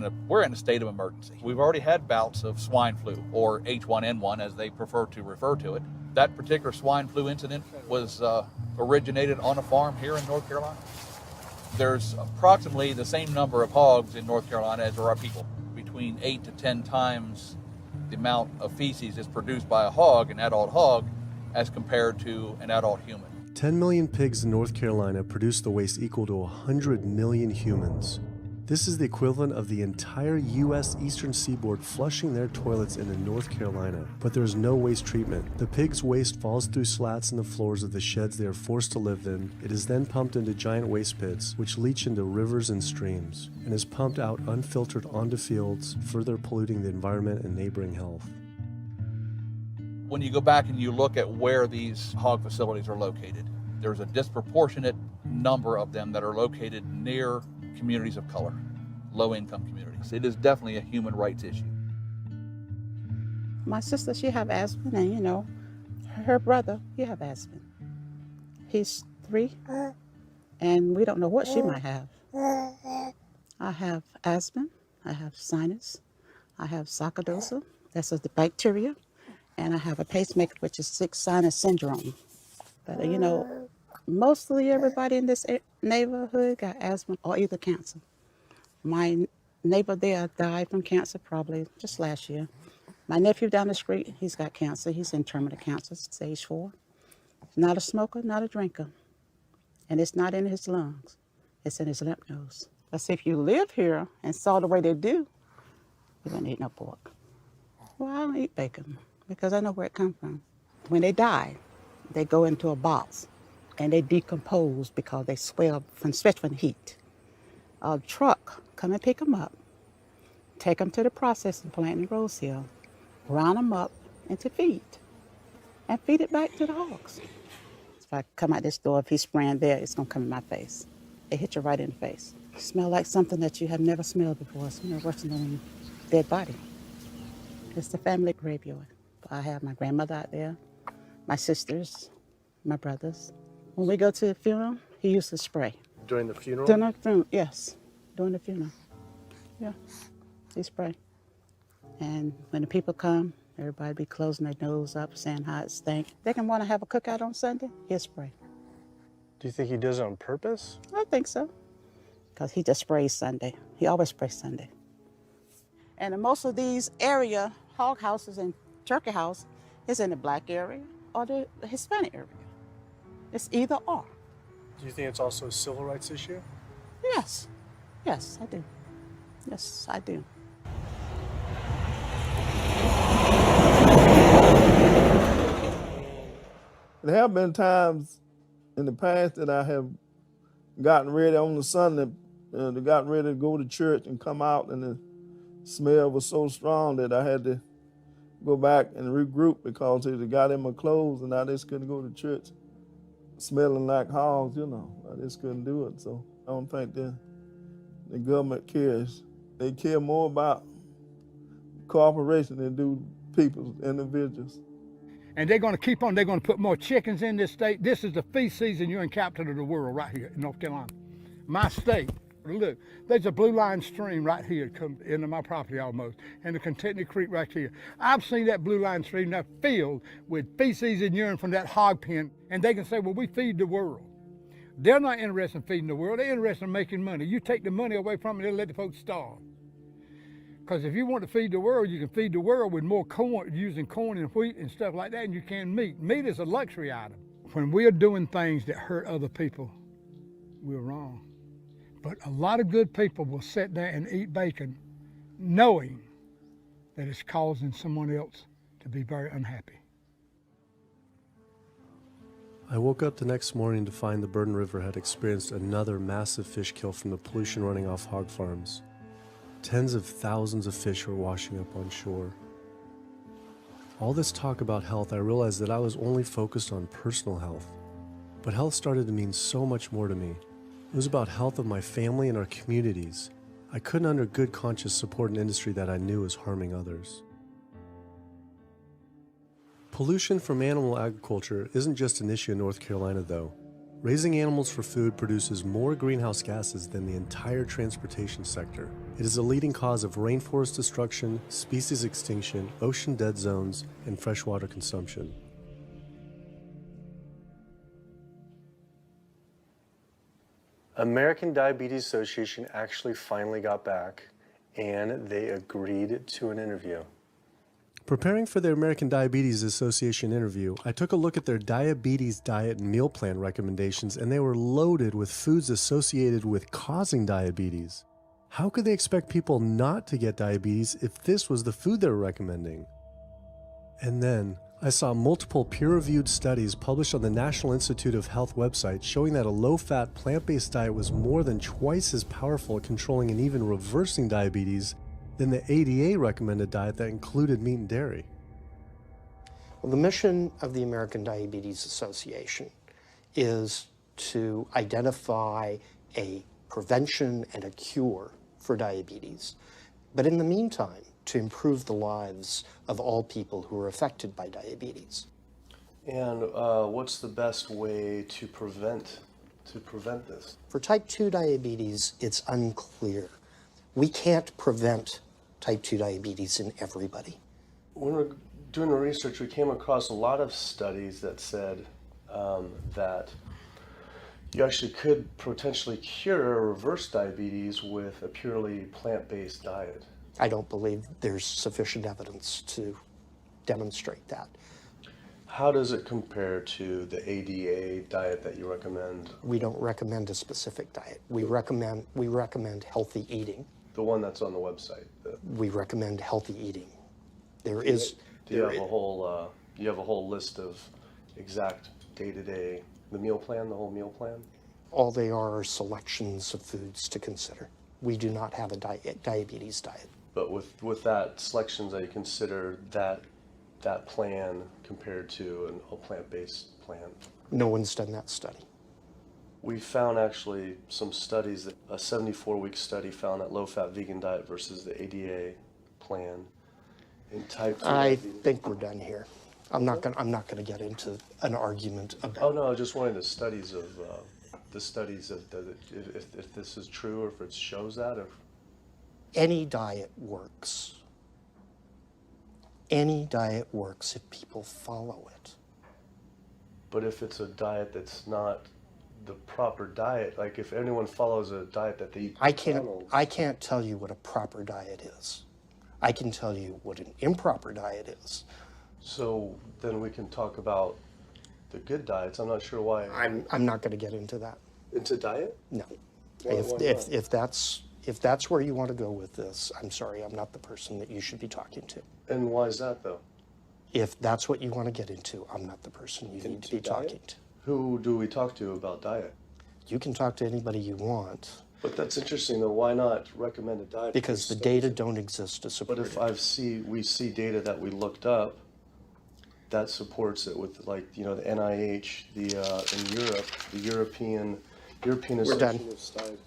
in a state of emergency. We've already had bouts of swine flu, or H1N1 as they prefer to refer to it. That particular swine flu incident was originated on a farm here in North Carolina. There's approximately the same number of hogs in North Carolina as there are people. Between 8 to 10 times the amount of feces is produced by a hog, an adult hog, as compared to an adult human. 10 million pigs in North Carolina produce the waste equal to 100 million humans. This is the equivalent of the entire U.S. Eastern Seaboard flushing their toilets into North Carolina, but there is no waste treatment. The pigs' waste falls through slats in the floors of the sheds they are forced to live in. It is then pumped into giant waste pits, which leach into rivers and streams, and is pumped out unfiltered onto fields, further polluting the environment and neighboring health. When you go back and you look at where these hog facilities are located, there's a disproportionate number of them that are located near communities of color, low-income communities. It is definitely a human rights issue. My sister, she have asthma, and her brother, he have asthma. He's 3, and we don't know what she might have. I have asthma, I have sinus, I have sarcoidosis, that's the bacteria, and I have a pacemaker, which is 6 sinus syndrome. But mostly everybody in this neighborhood got asthma or either cancer. My neighbor there died from cancer probably just last year. My nephew down the street, he's got cancer. He's in terminal cancer, stage 4. Not a smoker, not a drinker. And it's not in his lungs. It's in his lymph nodes. But see, if you live here and saw the way they do, you wouldn't eat no pork. Well, I don't eat bacon because I know where it comes from. When they die, They go into a box and they decompose because they swell especially from heat. A truck come and pick them up, take them to the processing plant in Rose Hill, round them up into feed, and feed it back to the hogs. If I come out this door, if he's spraying there, it's gonna come in my face. It hit you right in the face. It smells like something that you have never smelled before. It smells worse than a dead body. It's the family graveyard. I have my grandmother out there, my sisters, my brothers. When we go to the funeral, he used to spray. During the funeral? During the funeral, yes. During the funeral. Yeah, he spray. And when the people come, everybody be closing their nose up, saying how it stank. They can want to have a cookout on Sunday, he'll spray. Do you think he does it on purpose? I think so. Because he just sprays Sunday. He always sprays Sunday. And in most of these area, hog houses and turkey house is in the black area or the Hispanic area. It's either or. Do you think it's also a civil rights issue? Yes. Yes, I do. Yes, I do. There have been times in the past that I have gotten ready on the Sunday, gotten ready to go to church and come out, and the smell was so strong that I had to go back and regroup because it got in my clothes and I just couldn't go to church smelling like hogs, you know. I just couldn't do it. So I don't think the government cares. They care more about corporations than do people, individuals. And they're going to keep on, they're going to put more chickens in this state. This is the feast season. You're in capital of the world right here in North Carolina. My state. Look, there's a blue line stream right here come into my property almost, and the Contentney Creek right here. I've seen that blue line stream now filled with feces and urine from that hog pen, and they can say, well, we feed the world. They're not interested in feeding the world. They're interested in making money. You take the money away from them, they'll let the folks starve. Because if you want to feed the world, you can feed the world with more corn, using corn and wheat and stuff like that, and you can meat. Meat is a luxury item. When we're doing things that hurt other people, we're wrong. But a lot of good people will sit there and eat bacon knowing that it's causing someone else to be very unhappy. I woke up the next morning to find the Burden River had experienced another massive fish kill from the pollution running off hog farms. Tens of thousands of fish were washing up on shore. All this talk about health, I realized that I was only focused on personal health. But health started to mean so much more to me. It was about health of my family and our communities. I couldn't under good conscience support an industry that I knew was harming others. Pollution from animal agriculture isn't just an issue in North Carolina though. Raising animals for food produces more greenhouse gases than the entire transportation sector. It is a leading cause of rainforest destruction, species extinction, ocean dead zones, and freshwater consumption. American Diabetes Association actually finally got back and they agreed to an interview. Preparing for their American Diabetes Association interview, I took a look at their diabetes diet and meal plan recommendations, and they were loaded with foods associated with causing diabetes. How could they expect people not to get diabetes if this was the food they were recommending? And then, I saw multiple peer-reviewed studies published on the National Institute of Health website showing that a low-fat, plant-based diet was more than twice as powerful at controlling and even reversing diabetes than the ADA recommended diet that included meat and dairy. Well, the mission of the American Diabetes Association is to identify a prevention and a cure for diabetes, but in the meantime, to improve the lives of all people who are affected by diabetes. And what's the best way to prevent this? For type 2 diabetes, it's unclear. We can't prevent type 2 diabetes in everybody. When we're doing the research, we came across a lot of studies that said that you actually could potentially cure or reverse diabetes with a purely plant-based diet. I don't believe there's sufficient evidence to demonstrate that. How does it compare to the ADA diet that you recommend? We don't recommend a specific diet. We recommend healthy eating. The one that's on the website. We recommend healthy eating. Do you have a whole list of exact day-to-day, the meal plan, the whole meal plan? All they are selections of foods to consider. We do not have a diabetes diet. But with that selections, that you consider that plan compared to a plant-based plan? No one's done that study. We found actually some studies, that a 74-week study found that low-fat vegan diet versus the ADA plan in type 2 I diabetes. think we're done here. I'm not gonna get into an argument about. Oh no, I was just wondering the studies of if this is true or if it shows that. Or Any diet works. Any diet works if people follow it. But if it's a diet that's not the proper diet, like if anyone follows a diet that they eat I can't tell you what a proper diet is. I can tell you what an improper diet is. So then we can talk about the good diets. I'm not sure why. I'm not going to get into that. Into diet? No. Why not? If that's where you want to go with this, I'm sorry, I'm not the person that you should be talking to. And why is that though? If that's what you want to get into, I'm not the person you need to be talking to. Who do we talk to about diet? You can talk to anybody you want. But that's interesting though. Why not recommend a diet? Because the data don't exist to support But if we see data that we looked up that supports it with, like, you know, the NIH, in Europe, the European Association of Diet.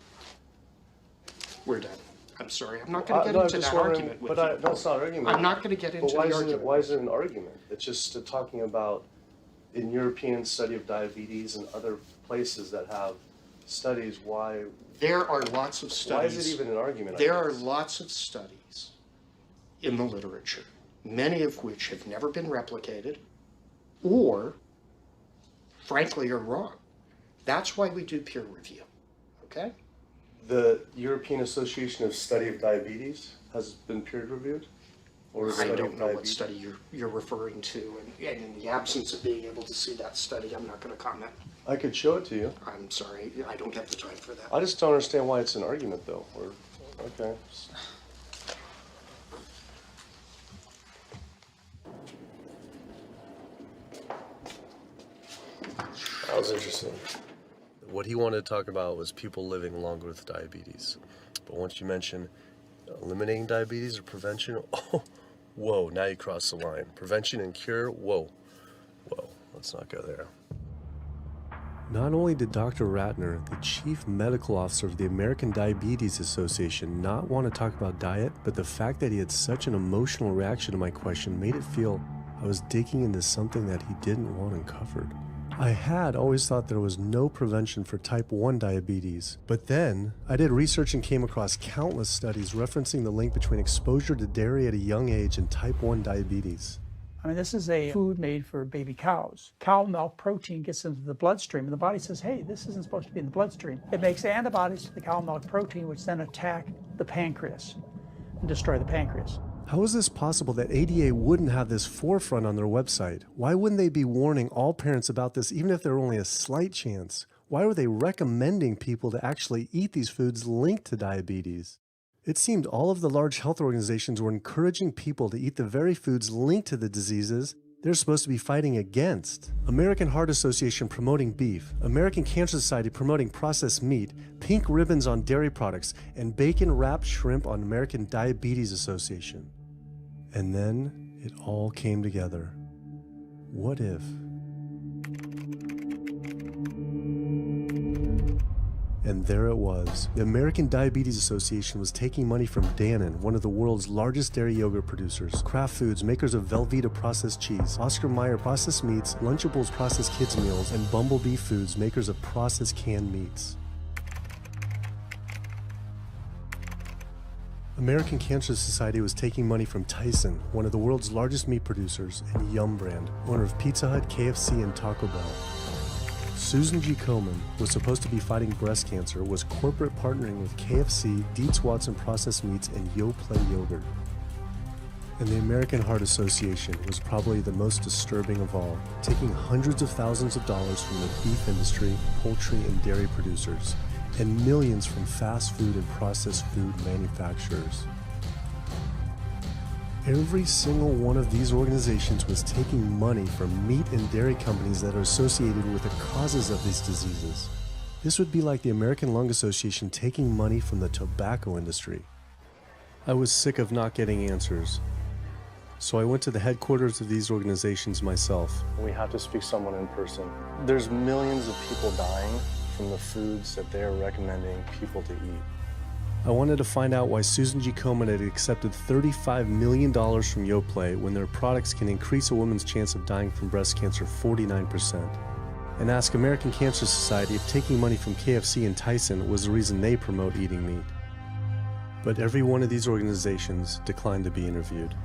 We're done. I'm sorry. I'm not going to get into that argument with you. No, it's not an argument. I'm not going to get into the argument. Why is it an argument? It's just talking about in European study of diabetes and other places that have studies. Why? There are lots of studies. Why is it even an argument? There are lots of studies in the literature, many of which have never been replicated or, frankly, are wrong. That's why we do peer review, okay? The European Association of Study of Diabetes has been peer reviewed? Or I don't know what study you're referring to, and in the absence of being able to see that study, I'm not going to comment. I could show it to you. I'm sorry, I don't have the time for that. I just don't understand why it's an argument, though. Okay. That was interesting. What he wanted to talk about was people living longer with diabetes. But once you mention eliminating diabetes or prevention, oh, whoa, now you cross the line. Prevention and cure, whoa, let's not go there. Not only did Dr. Ratner, the chief medical officer of the American Diabetes Association, not want to talk about diet, but the fact that he had such an emotional reaction to my question made it feel I was digging into something that he didn't want uncovered. I had always thought there was no prevention for type 1 diabetes, but then I did research and came across countless studies referencing the link between exposure to dairy at a young age and type 1 diabetes. I mean, this is a food made for baby cows. Cow milk protein gets into the bloodstream, and the body says, hey, this isn't supposed to be in the bloodstream. It makes antibodies to the cow milk protein, which then attack the pancreas and destroy the pancreas. How is this possible that ADA wouldn't have this forefront on their website? Why wouldn't they be warning all parents about this, even if there were only a slight chance? Why were they recommending people to actually eat these foods linked to diabetes? It seemed all of the large health organizations were encouraging people to eat the very foods linked to the diseases they're supposed to be fighting against. American Heart Association promoting beef, American Cancer Society promoting processed meat, pink ribbons on dairy products, and bacon-wrapped shrimp on American Diabetes Association. And then it all came together. What if? And there it was. The American Diabetes Association was taking money from Dannon, one of the world's largest dairy yogurt producers, Kraft Foods, makers of Velveeta processed cheese, Oscar Mayer processed meats, Lunchables processed kids meals, and Bumblebee Foods, makers of processed canned meats. American Cancer Society was taking money from Tyson, one of the world's largest meat producers, and Yum Brand, owner of Pizza Hut, KFC, and Taco Bell. Susan G. Komen was supposed to be fighting breast cancer, was corporate partnering with KFC, Dietz Watson Processed Meats, and Yoplait Yogurt. And the American Heart Association was probably the most disturbing of all, taking hundreds of thousands of dollars from the beef industry, poultry, and dairy producers, and millions from fast food and processed food manufacturers. Every single one of these organizations was taking money from meat and dairy companies that are associated with the causes of these diseases. This would be like the American Lung Association taking money from the tobacco industry. I was sick of not getting answers, so I went to the headquarters of these organizations myself. We have to speak to someone in person. There's millions of people dying from the foods that they're recommending people to eat. I wanted to find out why Susan G. Komen had accepted $35 million from Yoplait when their products can increase a woman's chance of dying from breast cancer 49%. And ask American Cancer Society if taking money from KFC and Tyson was the reason they promote eating meat. But every one of these organizations declined to be interviewed.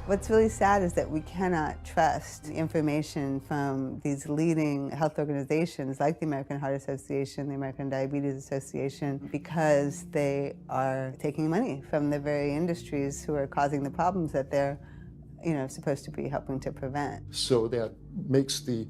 What's really sad is that we cannot trust information from these leading health organizations like the American Heart Association, the American Diabetes Association, because they are taking money from the very industries who are causing the problems that they're supposed to be helping to prevent. So that makes the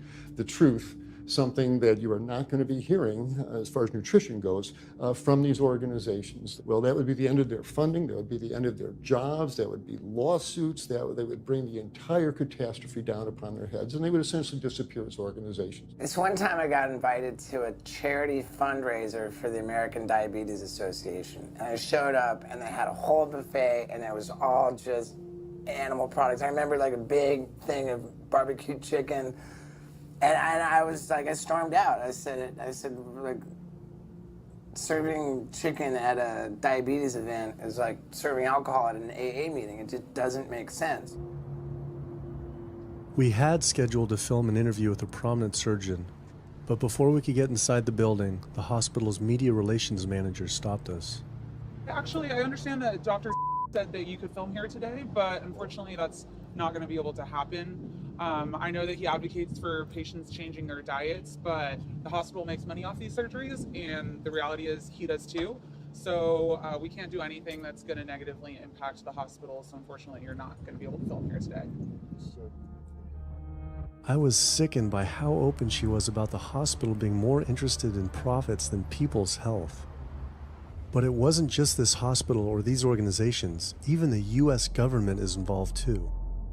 truth something that you are not going to be hearing, as far as nutrition goes, from these organizations. Well, that would be the end of their funding, that would be the end of their jobs, that would be lawsuits, they would bring the entire catastrophe down upon their heads, and they would essentially disappear as organizations. This one time I got invited to a charity fundraiser for the American Diabetes Association, and I showed up and they had a whole buffet and it was all just animal products. I remember like a big thing of barbecue chicken. And I was like, I stormed out. I said, like, serving chicken at a diabetes event is like serving alcohol at an AA meeting. It just doesn't make sense. We had scheduled to film an interview with a prominent surgeon, but before we could get inside the building, the hospital's media relations manager stopped us. Actually, I understand that Dr. said that you could film here today, but unfortunately that's not going to be able to happen. I know that he advocates for patients changing their diets, but the hospital makes money off these surgeries, and the reality is he does too. So we can't do anything that's going to negatively impact the hospital, so unfortunately you're not going to be able to film here today. I was sickened by how open she was about the hospital being more interested in profits than people's health. But it wasn't just this hospital or these organizations. Even the US government is involved too.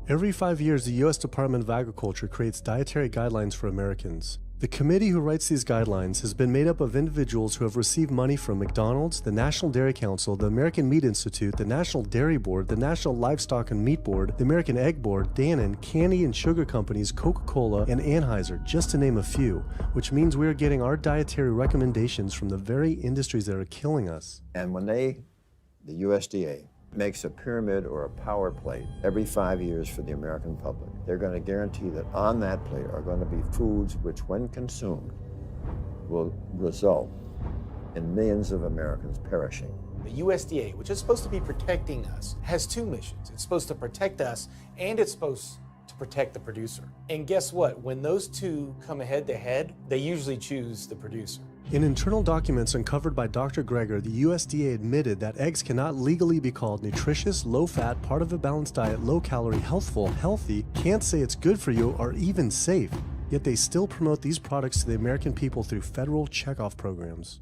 Every 5 years, the US Department of Agriculture creates dietary guidelines for Americans. The committee who writes these guidelines has been made up of individuals who have received money from McDonald's, the National Dairy Council, the American Meat Institute, the National Dairy Board, the National Livestock and Meat Board, the American Egg Board, Dannon, candy and sugar companies, Coca-Cola, and Anheuser, just to name a few, which means we are getting our dietary recommendations from the very industries that are killing us. And when the USDA, makes a pyramid or a power plate every 5 years for the American public, they're going to guarantee that on that plate are going to be foods which, when consumed, will result in millions of Americans perishing. The USDA, which is supposed to be protecting us, has two missions. It's supposed to protect us, and it's supposed to protect the producer. And guess what? When those two come head to head, they usually choose the producer. In internal documents uncovered by Dr. Greger, the USDA admitted that eggs cannot legally be called nutritious, low-fat, part of a balanced diet, low-calorie, healthful, healthy, can't say it's good for you, or even safe. Yet they still promote these products to the American people through federal checkoff programs.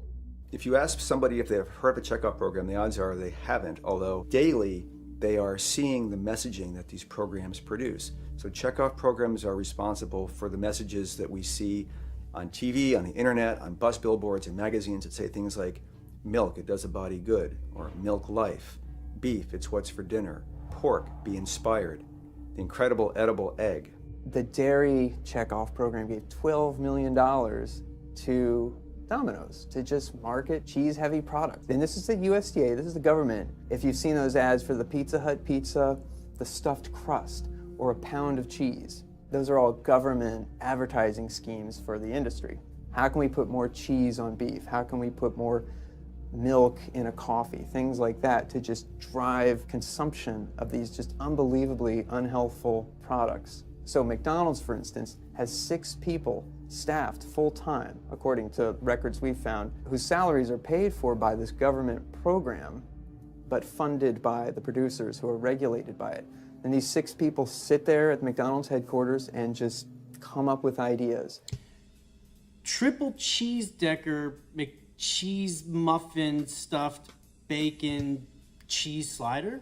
If you ask somebody if they have heard of a checkoff program, the odds are they haven't, although daily they are seeing the messaging that these programs produce. So checkoff programs are responsible for the messages that we see on TV, on the internet, on bus billboards and magazines that say things like, milk, it does a body good, or milk life, beef, it's what's for dinner, pork, be inspired, the incredible edible egg. The dairy checkoff program gave $12 million to Domino's to just market cheese-heavy products. And this is the USDA, this is the government. If you've seen those ads for the Pizza Hut pizza, the stuffed crust, or a pound of cheese, those are all government advertising schemes for the industry. How can we put more cheese on beef? How can we put more milk in a coffee? Things like that to just drive consumption of these just unbelievably unhealthful products. So McDonald's, for instance, has 6 people staffed full-time, according to records we've found, whose salaries are paid for by this government program, but funded by the producers who are regulated by it. And these 6 people sit there at McDonald's headquarters and just come up with ideas. Triple cheese decker McCheese muffin stuffed bacon cheese slider?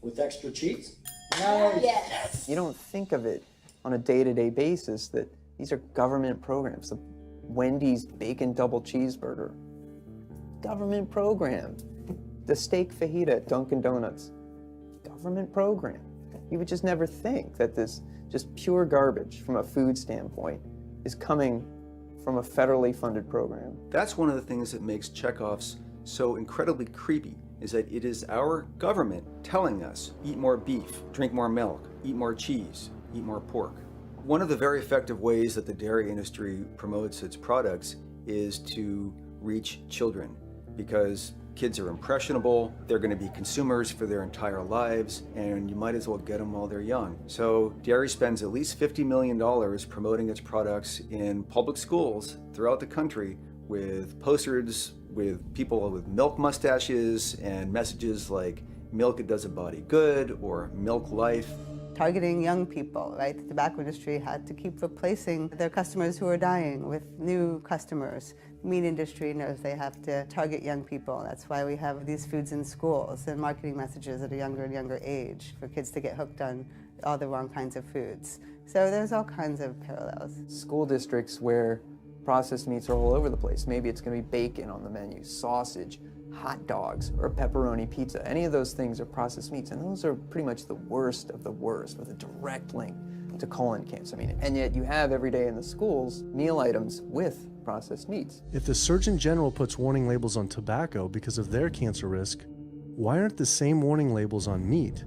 with extra cheese? Nice. Yes. You don't think of it on a day-to-day basis that these are government programs. The Wendy's Bacon Double Cheeseburger, government program. The steak fajita at Dunkin' Donuts, government program. You would just never think that this just pure garbage from a food standpoint is coming from a federally funded program. That's one of the things that makes checkoffs so incredibly creepy, is that it is our government telling us, eat more beef, drink more milk, eat more cheese, eat more pork. One of the very effective ways that the dairy industry promotes its products is to reach children, because kids are impressionable, they're going to be consumers for their entire lives, and you might as well get them while they're young. So dairy spends at least $50 million promoting its products in public schools throughout the country with posters with people with milk mustaches and messages like milk, it does a body good, or milk life. Targeting young people, right? The tobacco industry had to keep replacing their customers who are dying with new customers. The meat industry knows they have to target young people. That's why we have these foods in schools and marketing messages at a younger and younger age for kids to get hooked on all the wrong kinds of foods. So there's all kinds of parallels. School districts where processed meats are all over the place. Maybe it's going to be bacon on the menu, sausage, hot dogs, or pepperoni pizza. Any of those things are processed meats, and those are pretty much the worst of the worst with a direct link to colon cancer. And yet you have every day in the schools meal items with processed meats. If the Surgeon General puts warning labels on tobacco because of their cancer risk, why aren't the same warning labels on meat?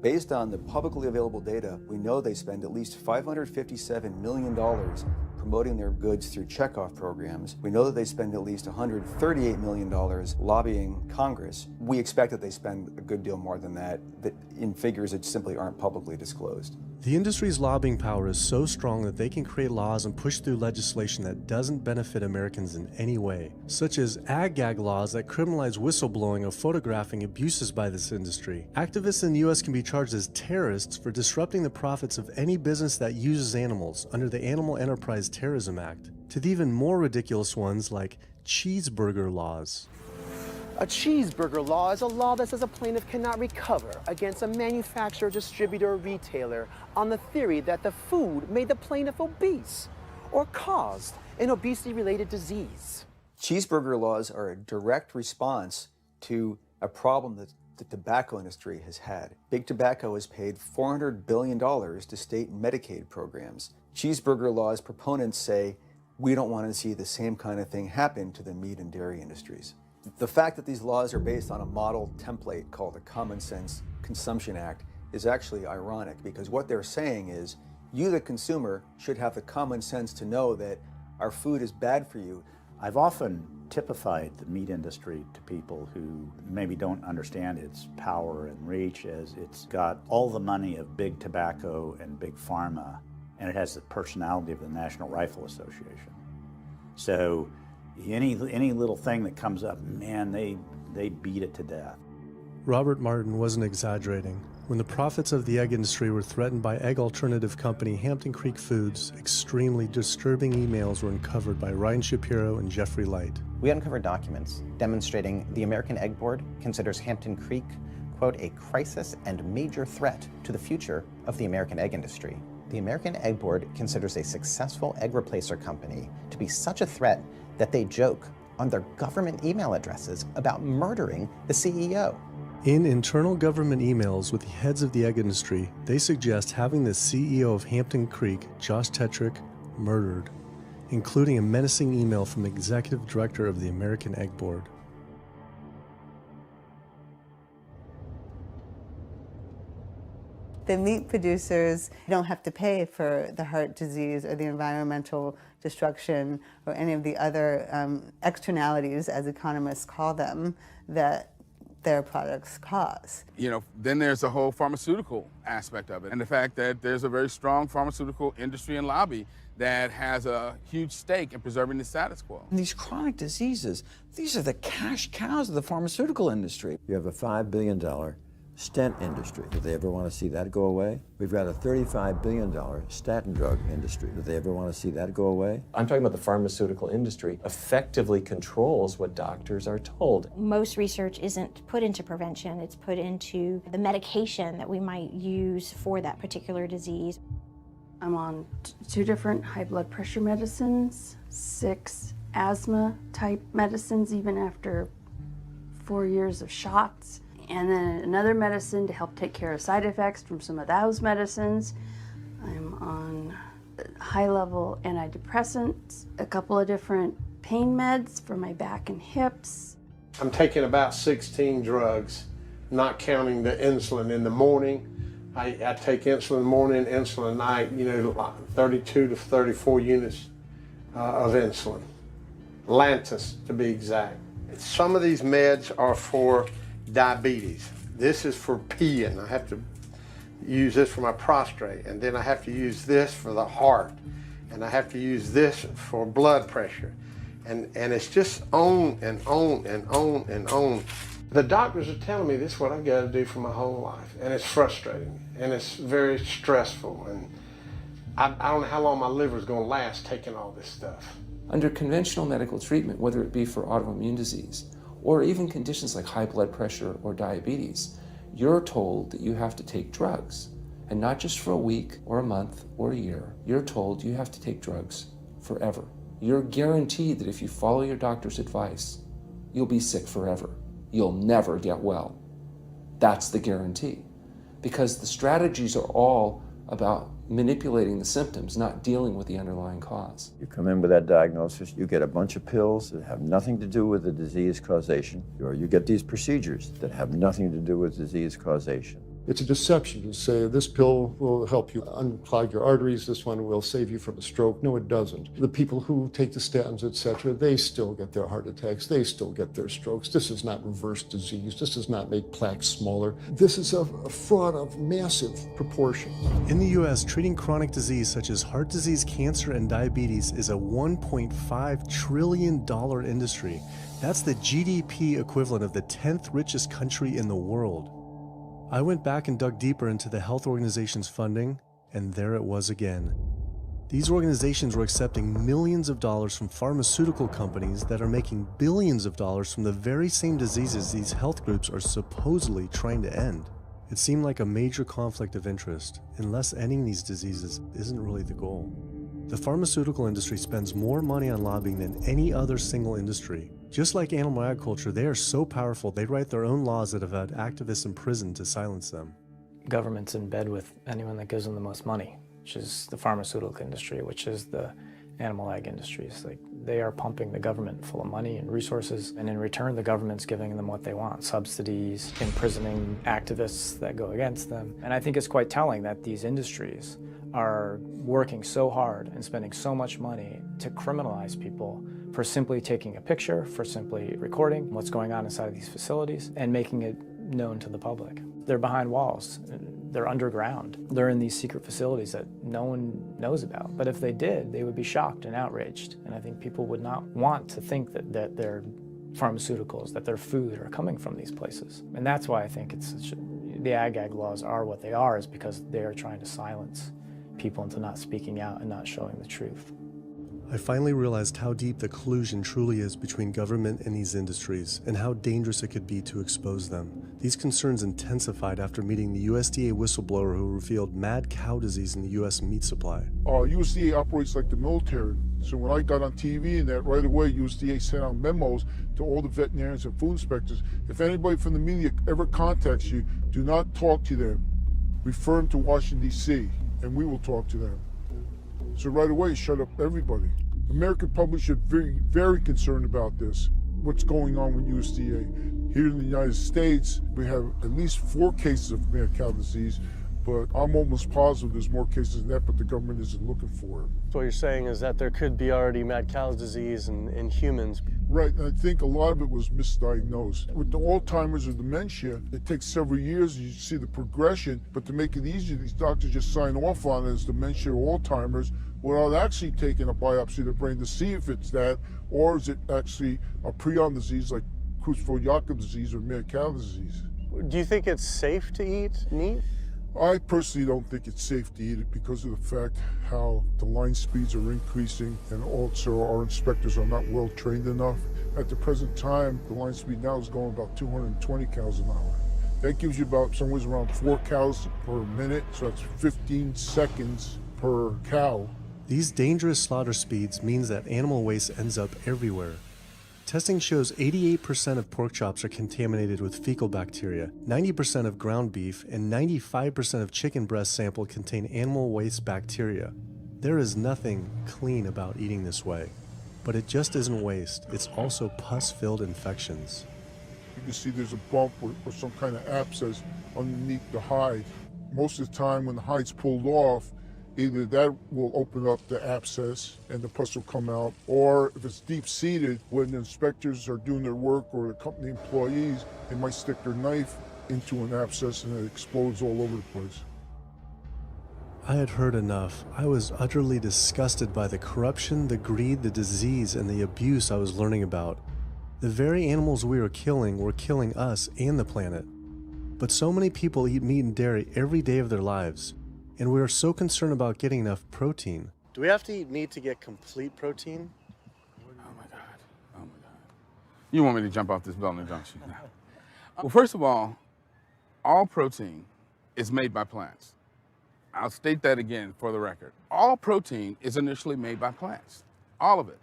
Based on the publicly available data, we know they spend at least $557 million promoting their goods through checkoff programs. We know that they spend at least $138 million lobbying Congress. We expect that they spend a good deal more than that in figures that simply aren't publicly disclosed. The industry's lobbying power is so strong that they can create laws and push through legislation that doesn't benefit Americans in any way, such as ag-gag laws that criminalize whistleblowing or photographing abuses by this industry. Activists in the U.S. can be charged as terrorists for disrupting the profits of any business that uses animals under the Animal Enterprise Terrorism Act, to the even more ridiculous ones like cheeseburger laws. A cheeseburger law is a law that says a plaintiff cannot recover against a manufacturer, distributor, or retailer on the theory that the food made the plaintiff obese or caused an obesity-related disease. Cheeseburger laws are a direct response to a problem that the tobacco industry has had. Big Tobacco has paid $400 billion to state Medicaid programs. Cheeseburger laws proponents say, we don't want to see the same kind of thing happen to the meat and dairy industries. The fact that these laws are based on a model template called the Common Sense Consumption Act is actually ironic, because what they're saying is, you, the consumer, should have the common sense to know that our food is bad for you. I've often typified the meat industry to people who maybe don't understand its power and reach, as it's got all the money of big tobacco and big pharma, and it has the personality of the National Rifle Association. So any little thing that comes up, man, they beat it to death. Robert Martin wasn't exaggerating. When the profits of the egg industry were threatened by egg alternative company Hampton Creek Foods, extremely disturbing emails were uncovered by Ryan Shapiro and Jeffrey Light. We uncovered documents demonstrating the American Egg Board considers Hampton Creek, quote, a crisis and major threat to the future of the American egg industry. The American Egg Board considers a successful egg replacer company to be such a threat that they joke on their government email addresses about murdering the CEO. In internal government emails with the heads of the egg industry, they suggest having the CEO of Hampton Creek, Josh Tetrick, murdered, including a menacing email from the executive director of the American Egg Board. The meat producers don't have to pay for the heart disease or the environmental destruction or any of the other externalities, as economists call them, that their products cause. You know, then there's the whole pharmaceutical aspect of it, and the fact that there's a very strong pharmaceutical industry and lobby that has a huge stake in preserving the status quo. And these chronic diseases, these are the cash cows of the pharmaceutical industry. You have a $5 billion stent industry. Do they ever want to see that go away? We've got a $35 billion statin drug industry. Do they ever want to see that go away? I'm talking about the pharmaceutical industry effectively controls what doctors are told. Most research isn't put into prevention, it's put into the medication that we might use for that particular disease. I'm on 2 different high blood pressure medicines, 6 asthma type medicines even after 4 years of shots, and then another medicine to help take care of side effects from some of those medicines. I'm on high-level antidepressants, a couple of different pain meds for my back and hips. I'm taking about 16 drugs, not counting the insulin in the morning. I take insulin in the morning, insulin at night, you know, 32 to 34 units of insulin. Lantus, to be exact. Some of these meds are for diabetes. This is for peeing. I have to use this for my prostate, and then I have to use this for the heart, and I have to use this for blood pressure. And it's just on and on and on and on. The doctors are telling me this is what I've got to do for my whole life, and it's frustrating, and it's very stressful, and I don't know how long my liver is going to last taking all this stuff. Under conventional medical treatment, whether it be for autoimmune disease or even conditions like high blood pressure or diabetes, you're told that you have to take drugs, and not just for a week or a month or a year. You're told you have to take drugs forever. You're guaranteed that if you follow your doctor's advice, you'll be sick forever. You'll never get well. That's the guarantee. Because the strategies are all about manipulating the symptoms, not dealing with the underlying cause. You come in with that diagnosis, you get a bunch of pills that have nothing to do with the disease causation, or you get these procedures that have nothing to do with disease causation. It's a deception to say this pill will help you unclog your arteries, this one will save you from a stroke. No, it doesn't. The people who take the statins, etc., they still get their heart attacks, they still get their strokes. This does not reverse disease. This does not make plaques smaller. This is a fraud of massive proportions. In the U.S., treating chronic disease such as heart disease, cancer, and diabetes is a $1.5 trillion industry. That's the GDP equivalent of the 10th richest country in the world. I went back and dug deeper into the health organization's funding, and there it was again. These organizations were accepting millions of dollars from pharmaceutical companies that are making billions of dollars from the very same diseases these health groups are supposedly trying to end. It seemed like a major conflict of interest, unless ending these diseases isn't really the goal. The pharmaceutical industry spends more money on lobbying than any other single industry. Just like animal agriculture, they are so powerful they write their own laws that have had activists imprisoned to silence them. Government's in bed with anyone that gives them the most money, which is the pharmaceutical industry, which is the animal ag industries. Like, they are pumping the government full of money and resources, and in return the government's giving them what they want: subsidies, imprisoning activists that go against them. And I think it's quite telling that these industries are working so hard and spending so much money to criminalize people for simply taking a picture, for simply recording what's going on inside of these facilities and making it known to the public. They're behind walls, they're underground, they're in these secret facilities that no one knows about. But if they did, they would be shocked and outraged. And I think people would not want to think that their pharmaceuticals, that their food are coming from these places. And that's why I think the ag laws are what they are, is because they are trying to silence people into not speaking out and not showing the truth. I finally realized how deep the collusion truly is between government and these industries, and how dangerous it could be to expose them. These concerns intensified after meeting the USDA whistleblower who revealed mad cow disease in the U.S. meat supply. USDA operates like the military. So when I got on TV and that, right away USDA sent out memos to all the veterinarians and food inspectors. If anybody from the media ever contacts you, do not talk to them. Refer them to Washington, D.C., and we will talk to them. So right away, shut up everybody. American public should be very concerned about this, what's going on with USDA. Here in the United States, we have at least 4 cases of mad cow disease, but I'm almost positive there's more cases than that, but the government isn't looking for it. So what you're saying is that there could be already mad cow disease in humans. Right, and I think a lot of it was misdiagnosed. With the Alzheimer's or dementia, it takes several years, you see the progression, but to make it easier, these doctors just sign off on it as dementia or Alzheimer's without actually taking a biopsy of the brain to see if it's that, or is it actually a prion disease like Creutzfeldt-Jakob disease or mad cow disease. Do you think it's safe to eat meat? I personally don't think it's safe to eat it because of the fact how the line speeds are increasing and also our inspectors are not well trained enough. At the present time, the line speed now is going about 220 cows an hour. That gives you about somewhere around 4 cows per minute, so that's 15 seconds per cow. These dangerous slaughter speeds means that animal waste ends up everywhere. Testing shows 88% of pork chops are contaminated with fecal bacteria, 90% of ground beef, and 95% of chicken breast sample contain animal waste bacteria. There is nothing clean about eating this way. But it just isn't waste, it's also pus-filled infections. You can see there's a bump or some kind of abscess underneath the hide. Most of the time when the hide's pulled off, either that will open up the abscess and the pus will come out, or if it's deep-seated, when the inspectors are doing their work or the company employees, they might stick their knife into an abscess and it explodes all over the place. I had heard enough. I was utterly disgusted by the corruption, the greed, the disease, and the abuse I was learning about. The very animals we were killing us and the planet. But so many people eat meat and dairy every day of their lives, and we are so concerned about getting enough protein. Do we have to eat meat to get complete protein? Oh my God, oh my God. You want me to jump off this belt in the junction now? Well, first of all protein is made by plants. I'll state that again for the record. All protein is initially made by plants, all of it.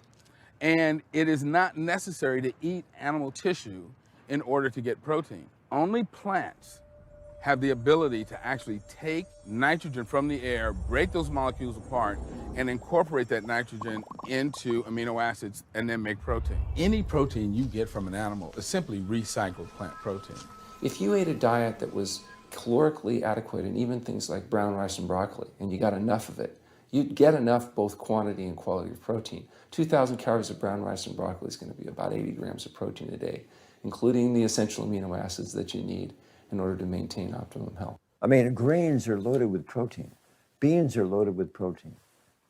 And it is not necessary to eat animal tissue in order to get protein. Only plants have the ability to actually take nitrogen from the air, break those molecules apart, and incorporate that nitrogen into amino acids and then make protein. Any protein you get from an animal is simply recycled plant protein. If you ate a diet that was calorically adequate, and even things like brown rice and broccoli, and you got enough of it, you'd get enough both quantity and quality of protein. 2,000 calories of brown rice and broccoli is going to be about 80 grams of protein a day, including the essential amino acids that you need in order to maintain optimum health. I mean, grains are loaded with protein. Beans are loaded with protein.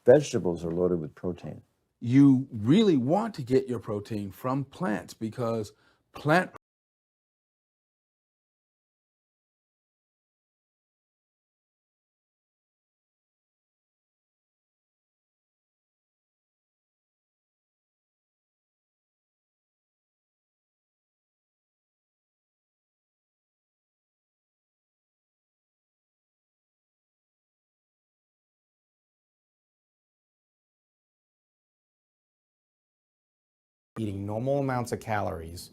Vegetables are loaded with protein. You really want to get your protein from plants because plant eating normal amounts of calories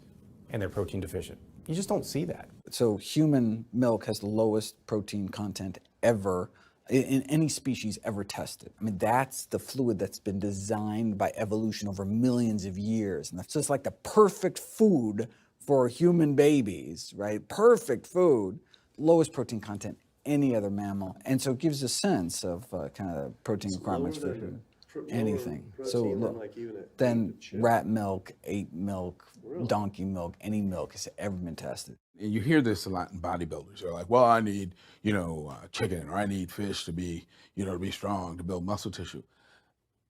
and they're protein deficient. You just don't see that. So human milk has the lowest protein content ever in any species ever tested. I mean, that's the fluid that's been designed by evolution over millions of years. And that's just like the perfect food for human babies, right? Perfect food, lowest protein content any other mammal. And so it gives a sense of kind of protein requirements for food. Anything. So then rat milk, ape milk, donkey milk, any milk has ever been tested. And you hear this a lot in bodybuilders. They're like, well, I need, chicken, or I need fish to be, to be strong, to build muscle tissue.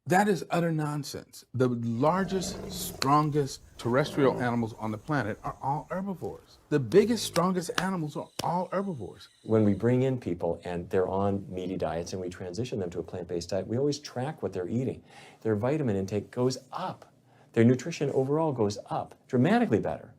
That is utter nonsense. The largest, strongest terrestrial animals on the planet are all herbivores. The biggest, strongest animals are all herbivores. When we bring in people and they're on meaty diets and we transition them to a plant-based diet, we always track what they're eating. Their vitamin intake goes up. Their nutrition overall goes up, dramatically better.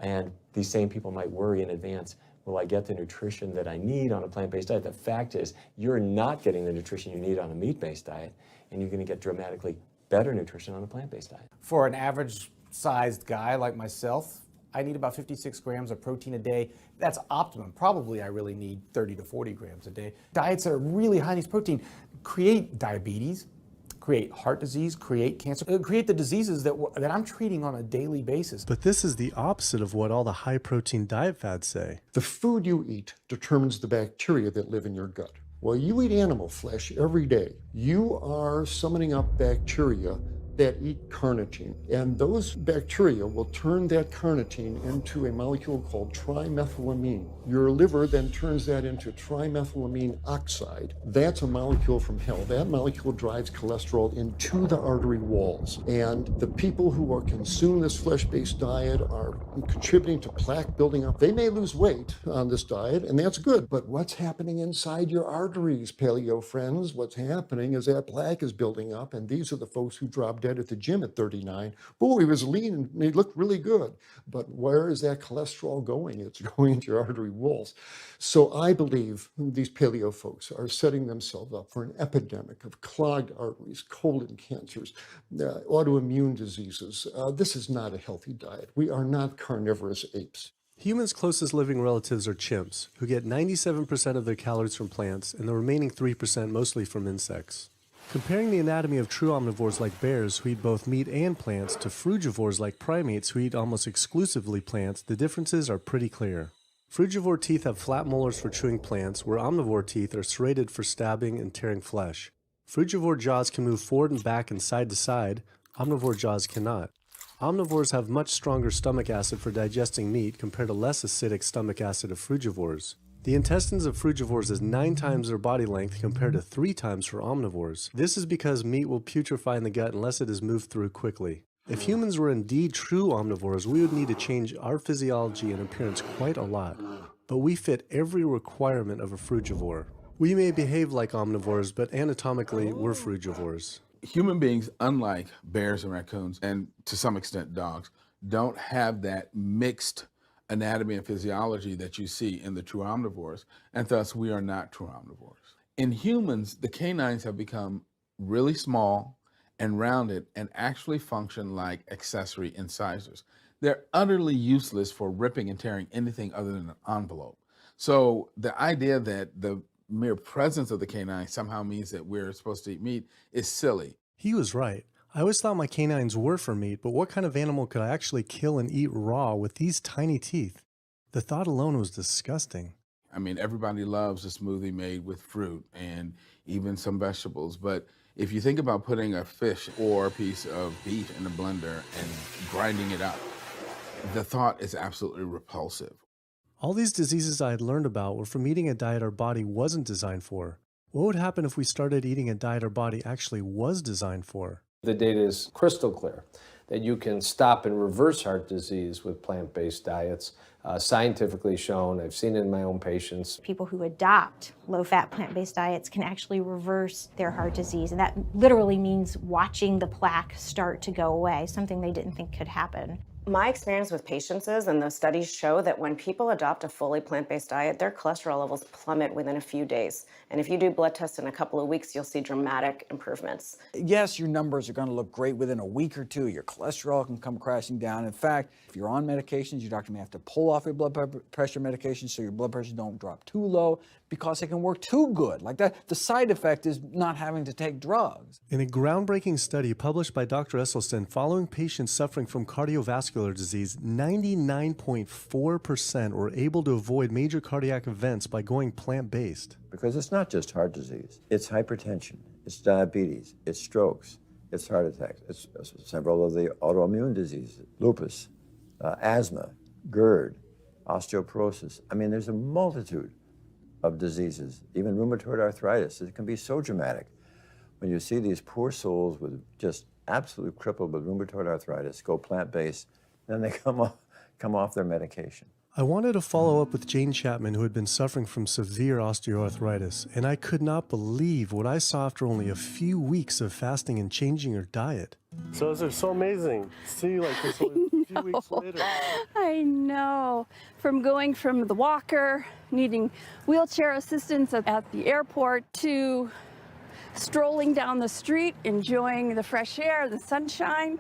And these same people might worry in advance, will I get the nutrition that I need on a plant-based diet? The fact is, you're not getting the nutrition you need on a meat-based diet, and you're going to get dramatically better nutrition on a plant-based diet. For an average-sized guy like myself, I need about 56 grams of protein a day. That's optimum. Probably I really need 30 to 40 grams a day. Diets that are really high in these protein create diabetes, create heart disease, create cancer, create the diseases that I'm treating on a daily basis. But this is the opposite of what all the high-protein diet fads say. The food you eat determines the bacteria that live in your gut. Well, you eat animal flesh every day. You are summoning up bacteria that eat carnitine. And those bacteria will turn that carnitine into a molecule called trimethylamine. Your liver then turns that into trimethylamine oxide. That's a molecule from hell. That molecule drives cholesterol into the artery walls. And the people who are consuming this flesh-based diet are contributing to plaque building up. They may lose weight on this diet, and that's good. But what's happening inside your arteries, paleo friends? What's happening is that plaque is building up, and these are the folks who dropped dead at the gym at 39. Oh, he was lean and he looked really good. But where is that cholesterol going? It's going into your artery walls. So I believe these paleo folks are setting themselves up for an epidemic of clogged arteries, colon cancers, autoimmune diseases. This is not a healthy diet. We are not carnivorous apes. Humans' closest living relatives are chimps, who get 97% of their calories from plants and the remaining 3% mostly from insects. Comparing the anatomy of true omnivores like bears, who eat both meat and plants, to frugivores like primates, who eat almost exclusively plants, the differences are pretty clear. Frugivore teeth have flat molars for chewing plants, where omnivore teeth are serrated for stabbing and tearing flesh. Frugivore jaws can move forward and back and side to side. Omnivore jaws cannot. Omnivores have much stronger stomach acid for digesting meat compared to less acidic stomach acid of frugivores. The intestines of frugivores is 9 times their body length compared to 3 times for omnivores. This is because meat will putrefy in the gut unless it is moved through quickly. If humans were indeed true omnivores, we would need to change our physiology and appearance quite a lot. But we fit every requirement of a frugivore. We may behave like omnivores, but anatomically, we're frugivores. Human beings, unlike bears and raccoons, and to some extent dogs, don't have that mixed anatomy and physiology that you see in the true omnivores, and thus we are not true omnivores. In humans, the canines have become really small and rounded and actually function like accessory incisors. They're utterly useless for ripping and tearing anything other than an envelope. So the idea that the mere presence of the canine somehow means that we're supposed to eat meat is silly. He was right. I always thought my canines were for meat, but what kind of animal could I actually kill and eat raw with these tiny teeth? The thought alone was disgusting. I mean, everybody loves a smoothie made with fruit and even some vegetables, but if you think about putting a fish or a piece of beef in a blender and grinding it up, the thought is absolutely repulsive. All these diseases I had learned about were from eating a diet our body wasn't designed for. What would happen if we started eating a diet our body actually was designed for? The data is crystal clear that you can stop and reverse heart disease with plant-based diets, scientifically shown. I've seen it in my own patients. People who adopt low-fat plant-based diets can actually reverse their heart disease, and that literally means watching the plaque start to go away, something they didn't think could happen. My experience with patients is, and the studies show, that when people adopt a fully plant-based diet, their cholesterol levels plummet within a few days. And if you do blood tests in a couple of weeks, you'll see dramatic improvements. Yes, your numbers are going to look great within a week or two. Your cholesterol can come crashing down. In fact, if you're on medications, your doctor may have to pull off your blood pressure medications so your blood pressure don't drop too low because it can work too good. Like that, the side effect is not having to take drugs. In a groundbreaking study published by Dr. Esselstyn following patients suffering from cardiovascular disease, 99.4% were able to avoid major cardiac events by going plant-based. Because it's not just heart disease. It's hypertension, it's diabetes, it's strokes, it's heart attacks, it's several of the autoimmune diseases, lupus, asthma, GERD, osteoporosis. I mean, there's a multitude of diseases, even rheumatoid arthritis. It can be so dramatic when you see these poor souls with just absolutely crippled with rheumatoid arthritis go plant-based, then they come off their medication. I wanted to follow up with Jane Chapman, who had been suffering from severe osteoarthritis, and I could not believe what I saw after only a few weeks of fasting and changing her diet. So it's so amazing to see like this only a few weeks later. I know. From going from the walker, needing wheelchair assistance at the airport, to strolling down the street, enjoying the fresh air, the sunshine.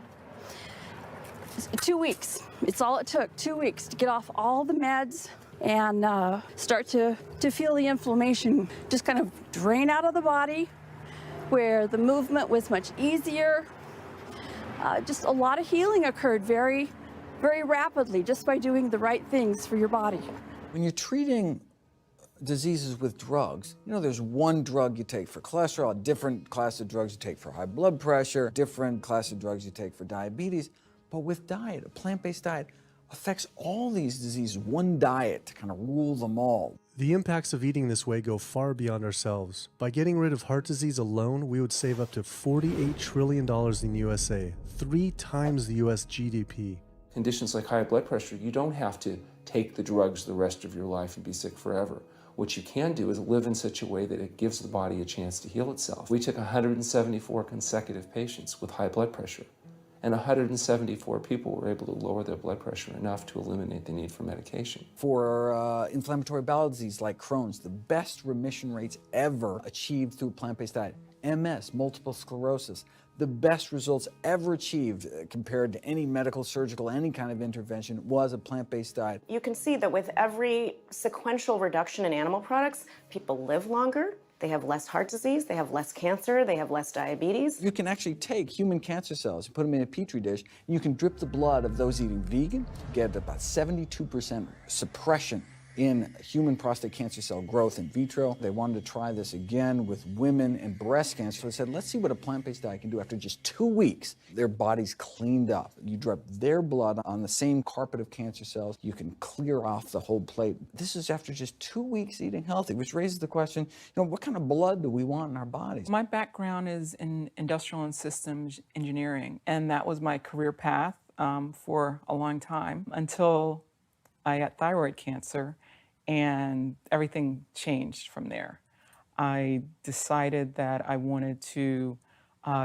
2 weeks. It's all it took, 2 weeks to get off all the meds and start to feel the inflammation just kind of drain out of the body, where the movement was much easier. Just a lot of healing occurred very, very rapidly just by doing the right things for your body. When you're treating diseases with drugs, you know, there's one drug you take for cholesterol, a different class of drugs you take for high blood pressure, different class of drugs you take for diabetes. But with diet, a plant-based diet affects all these diseases, one diet to kind of rule them all. The impacts of eating this way go far beyond ourselves. By getting rid of heart disease alone, we would save up to $48 trillion in the USA, 3 times the US GDP. Conditions like high blood pressure, you don't have to take the drugs the rest of your life and be sick forever. What you can do is live in such a way that it gives the body a chance to heal itself. We took 174 consecutive patients with high blood pressure, and 174 people were able to lower their blood pressure enough to eliminate the need for medication. For inflammatory bowel disease like Crohn's, the best remission rates ever achieved through a plant-based diet. MS, multiple sclerosis, the best results ever achieved compared to any medical, surgical, any kind of intervention was a plant-based diet. You can see that with every sequential reduction in animal products, people live longer, they have less heart disease, they have less cancer, they have less diabetes. You can actually take human cancer cells, put them in a petri dish, and you can drip the blood of those eating vegan, get about 72% suppression in human prostate cancer cell growth in vitro. They wanted to try this again with women and breast cancer. So they said, let's see what a plant-based diet can do. After just 2 weeks, their bodies cleaned up. You drop their blood on the same carpet of cancer cells. You can clear off the whole plate. This is after just 2 weeks eating healthy, which raises the question, you know, what kind of blood do we want in our bodies? My background is in industrial and systems engineering, and that was my career path for a long time until I got thyroid cancer, and everything changed from there. I decided that I wanted to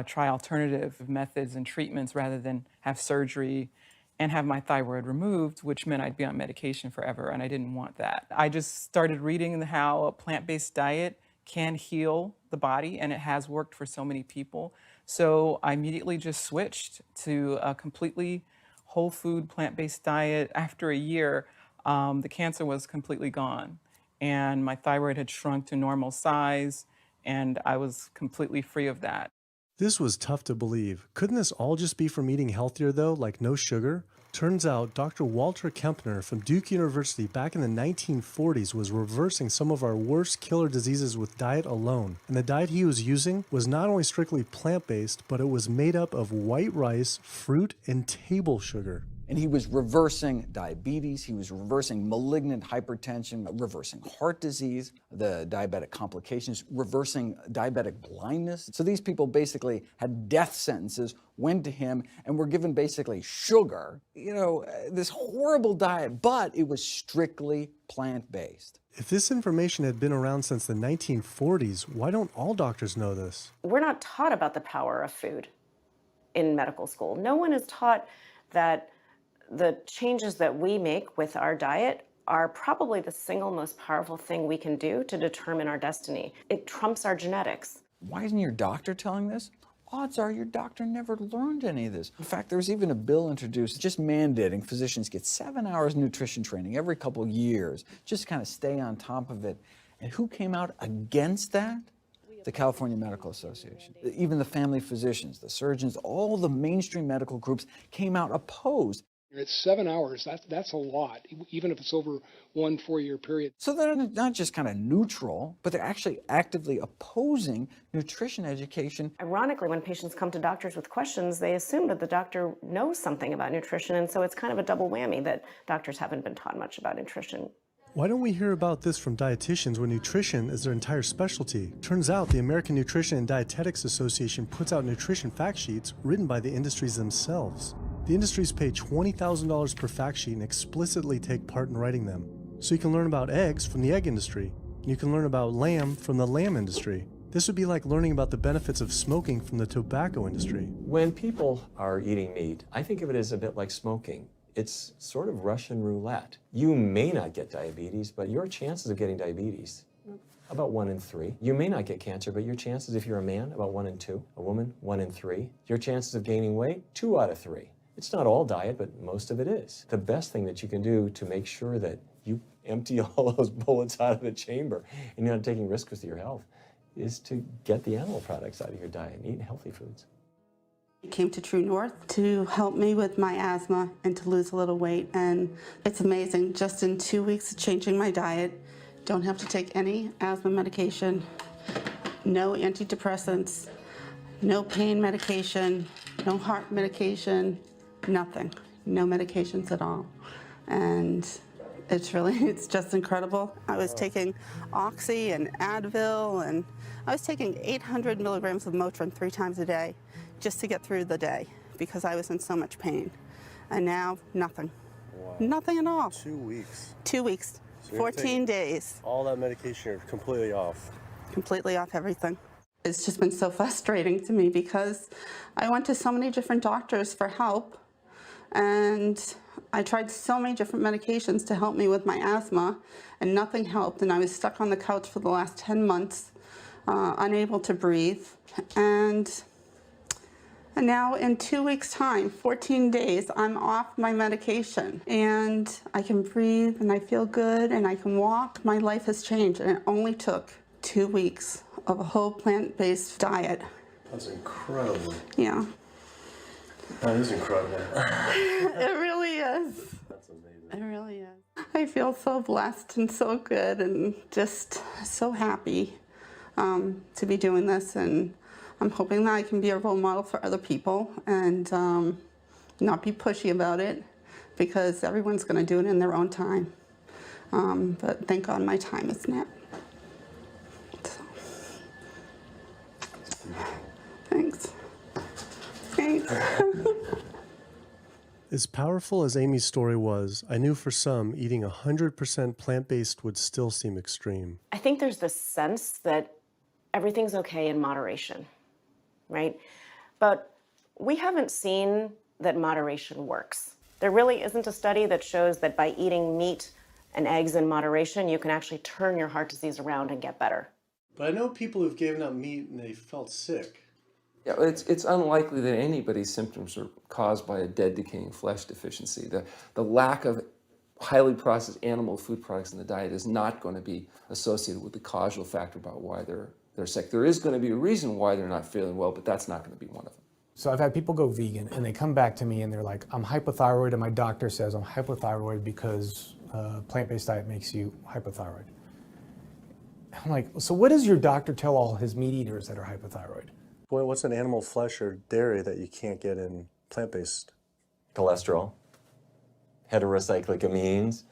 try alternative methods and treatments rather than have surgery and have my thyroid removed, which meant I'd be on medication forever, and I didn't want that. I just started reading how a plant-based diet can heal the body, and it has worked for so many people. So I immediately just switched to a completely whole food plant-based diet. After a year, the cancer was completely gone, and my thyroid had shrunk to normal size, and I was completely free of that. This was tough to believe. Couldn't this all just be from eating healthier though, like no sugar? Turns out Dr. Walter Kempner from Duke University back in the 1940s was reversing some of our worst killer diseases with diet alone. And the diet he was using was not only strictly plant-based, but it was made up of white rice, fruit, and table sugar. And he was reversing diabetes, he was reversing malignant hypertension, reversing heart disease, the diabetic complications, reversing diabetic blindness. So these people basically had death sentences, went to him, and were given basically sugar, you know, this horrible diet, but it was strictly plant-based. If this information had been around since the 1940s, why don't all doctors know this? We're not taught about the power of food in medical school. No one is taught that the changes that we make with our diet are probably the single most powerful thing we can do to determine our destiny. It trumps our genetics. Why isn't your doctor telling this? Odds are your doctor never learned any of this. In fact, there was even a bill introduced just mandating physicians get 7 hours nutrition training every couple of years, just to kind of stay on top of it. And who came out against that? The California Medical Association. Even the family physicians, the surgeons, all the mainstream medical groups came out opposed. It's 7 hours, that's a lot, even if it's over 1 4-year period. So they're not just kind of neutral, but they're actually actively opposing nutrition education. Ironically, when patients come to doctors with questions, they assume that the doctor knows something about nutrition, and so it's kind of a double whammy that doctors haven't been taught much about nutrition. Why don't we hear about this from dietitians when nutrition is their entire specialty? Turns out the American Nutrition and Dietetics Association puts out nutrition fact sheets written by the industries themselves. The industries pay $20,000 per fact sheet and explicitly take part in writing them. So you can learn about eggs from the egg industry, and you can learn about lamb from the lamb industry. This would be like learning about the benefits of smoking from the tobacco industry. When people are eating meat, I think of it as a bit like smoking. It's sort of Russian roulette. You may not get diabetes, but your chances of getting diabetes, about 1 in 3. You may not get cancer, but your chances, if you're a man, about 1 in 2. A woman, 1 in 3. Your chances of gaining weight, 2 out of 3. It's not all diet, but most of it is. The best thing that you can do to make sure that you empty all those bullets out of the chamber and you're not taking risks with your health is to get the animal products out of your diet and eat healthy foods. I came to True North to help me with my asthma and to lose a little weight, and it's amazing. Just in 2 weeks of changing my diet Don't have to take any asthma medication, no antidepressants, no pain medication, no heart medication, nothing. No medications at all. And it's just incredible. I was taking Oxy and Advil, and I was taking 800 milligrams of Motrin 3 times a day just to get through the day because I was in so much pain. And now, nothing. Wow. Nothing at all. 2 weeks. 2 weeks, So you're 14 taking days. All that medication, you're completely off. Completely off everything. It's just been so frustrating to me because I went to so many different doctors for help, and I tried so many different medications to help me with my asthma, and nothing helped, and I was stuck on the couch for the last 10 months, unable to breathe. And now in 2 weeks' time, 14 days, I'm off my medication, and I can breathe, and I feel good, and I can walk. My life has changed, and it only took 2 weeks of a whole plant-based diet. That's incredible. Yeah. That is incredible. It really is. That's amazing. It really is. I feel so blessed and so good and just so happy to be doing this, and I'm hoping that I can be a role model for other people and not be pushy about it, because everyone's going to do it in their own time. But thank God my time is now. Thanks. Thanks. As powerful as Amy's story was, I knew for some, eating 100% plant-based would still seem extreme. I think there's this sense that everything's okay in moderation, right? But we haven't seen that moderation works. There really isn't a study that shows that by eating meat and eggs in moderation, you can actually turn your heart disease around and get better. But I know people who've given up meat and they felt sick. Yeah, it's unlikely that anybody's symptoms are caused by a dead, decaying flesh deficiency. The lack of highly processed animal food products in the diet is not going to be associated with the causal factor about why they're sick. There is going to be a reason why they're not feeling well, but that's not going to be one of them. So I've had people go vegan and they come back to me and they're like, I'm hypothyroid and my doctor says I'm hypothyroid because plant-based diet makes you hypothyroid. I'm like, so what does your doctor tell all his meat eaters that are hypothyroid? Well, what's an animal flesh or dairy that you can't get in plant-based? Cholesterol, heterocyclic amines,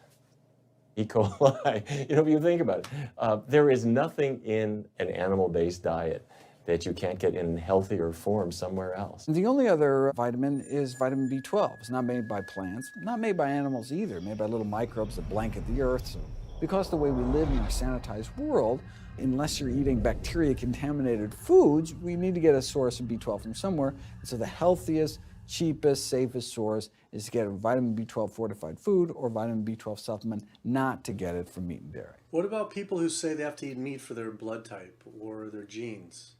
E. coli. You know, if you think about it, there is nothing in an animal-based diet that you can't get in healthier form somewhere else. The only other vitamin is vitamin B12. It's not made by plants, not made by animals either, made by little microbes that blanket the earth. So because the way we live in our sanitized world, unless you're eating bacteria-contaminated foods, we need to get a source of B12 from somewhere. And so the healthiest, cheapest, safest source is to get a vitamin B12 fortified food or vitamin B12 supplement, not to get it from meat and dairy. What about people who say they have to eat meat for their blood type or their genes?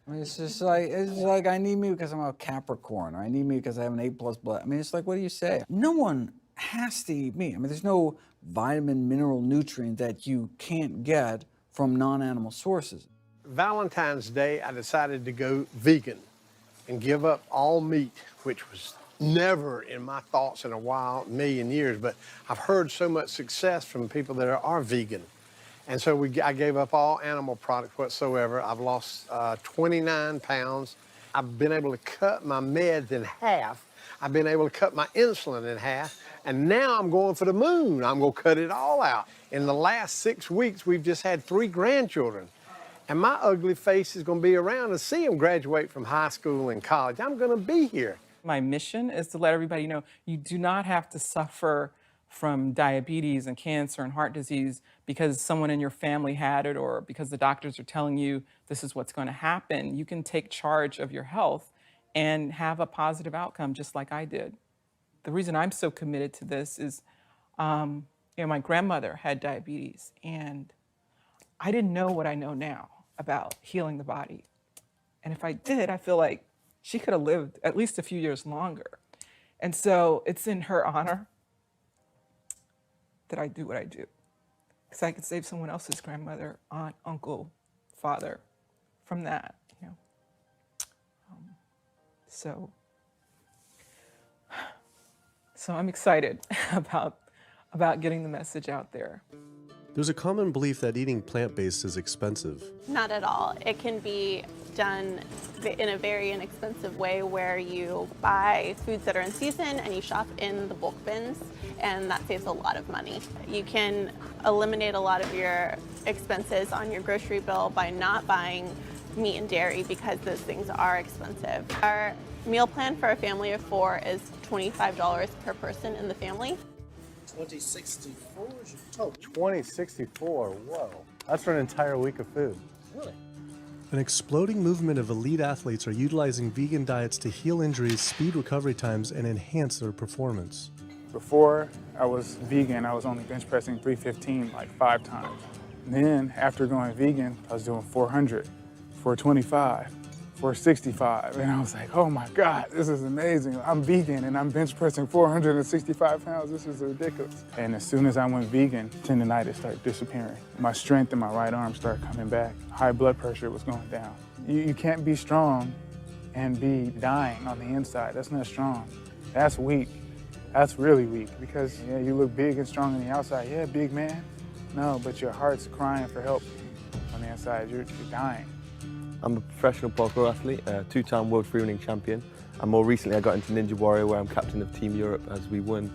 I mean, it's just like I need meat because I'm a Capricorn, or I need meat because I have an A+ blood. I mean, it's like, what do you say? No one has to eat meat. I mean, there's no vitamin, mineral, nutrient that you can't get from non-animal sources. Valentine's Day, I decided to go vegan and give up all meat, which was never in my thoughts in a wild million years, but I've heard so much success from people that are vegan. And so I gave up all animal products whatsoever. I've lost 29 pounds. I've been able to cut my meds in half. I've been able to cut my insulin in half. And now I'm going for the moon. I'm going to cut it all out. In the last 6 weeks, we've just had 3 grandchildren. And my ugly face is going to be around to see them graduate from high school and college. I'm going to be here. My mission is to let everybody know you do not have to suffer from diabetes and cancer and heart disease because someone in your family had it or because the doctors are telling you this is what's going to happen. You can take charge of your health and have a positive outcome just like I did. The reason I'm so committed to this is, my grandmother had diabetes and I didn't know what I know now about healing the body. And if I did, I feel like she could have lived at least a few years longer. And so it's in her honor that I do what I do. Because I could save someone else's grandmother, aunt, uncle, father from that, So I'm excited about getting the message out there. There's a common belief that eating plant-based is expensive. Not at all. It can be done in a very inexpensive way where you buy foods that are in season and you shop in the bulk bins, and that saves a lot of money. You can eliminate a lot of your expenses on your grocery bill by not buying meat and dairy because those things are expensive. Our meal plan for a family of 4 is $25 per person in the family. 2064 is your total. 2064, whoa. That's for an entire week of food. Really? An exploding movement of elite athletes are utilizing vegan diets to heal injuries, speed recovery times, and enhance their performance. Before I was vegan, I was only bench pressing 315 like 5 times. Then after going vegan, I was doing 400, 425, 465. And I was like, oh my God, this is amazing. I'm vegan and I'm bench pressing 465 pounds. This is ridiculous. And as soon as I went vegan, tendonitis started disappearing. My strength in my right arm started coming back. High blood pressure was going down. You can't be strong and be dying on the inside. That's not strong. That's weak. That's really weak because yeah, you look big and strong on the outside. Yeah, big man. No, but your heart's crying for help on the inside. You're dying. I'm a professional parkour athlete, a 2-time world freerunning champion, and more recently I got into Ninja Warrior where I'm captain of Team Europe as we won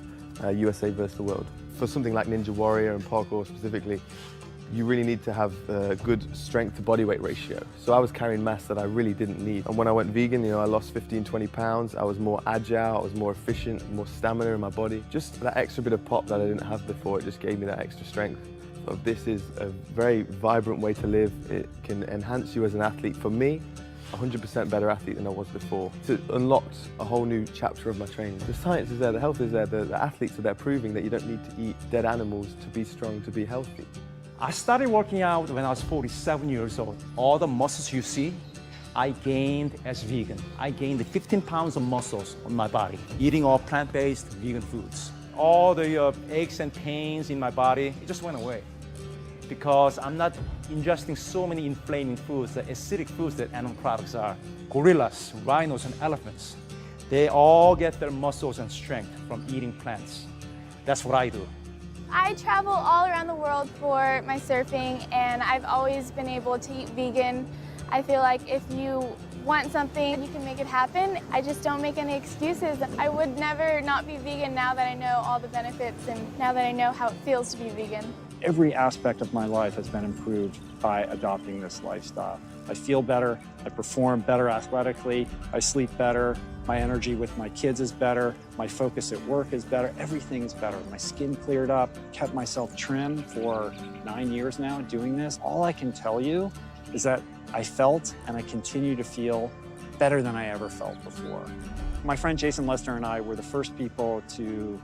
USA versus the world. For something like Ninja Warrior and parkour specifically, you really need to have a good strength to body weight ratio. So I was carrying mass that I really didn't need. And when I went vegan, I lost 15, 20 pounds. I was more agile, I was more efficient, more stamina in my body. Just that extra bit of pop that I didn't have before, it just gave me that extra strength. So this is a very vibrant way to live. It can enhance you as an athlete. For me, 100% better athlete than I was before. It unlocked a whole new chapter of my training. The science is there, the health is there, the athletes are there proving that you don't need to eat dead animals to be strong, to be healthy. I started working out when I was 47 years old. All the muscles you see, I gained as vegan. I gained 15 pounds of muscles on my body, eating all plant-based vegan foods. All the aches and pains in my body, it just went away. Because I'm not ingesting so many inflaming foods, the acidic foods that animal products are. Gorillas, rhinos, and elephants, they all get their muscles and strength from eating plants. That's what I do. I travel all around the world for my surfing, and I've always been able to eat vegan. I feel like if you want something, you can make it happen. I just don't make any excuses. I would never not be vegan now that I know all the benefits and now that I know how it feels to be vegan. Every aspect of my life has been improved by adopting this lifestyle. I feel better, I perform better athletically, I sleep better, my energy with my kids is better, my focus at work is better, everything is better. My skin cleared up, kept myself trim for 9 years now doing this. All I can tell you is that I felt and I continue to feel better than I ever felt before. My friend Jason Lester and I were the first people to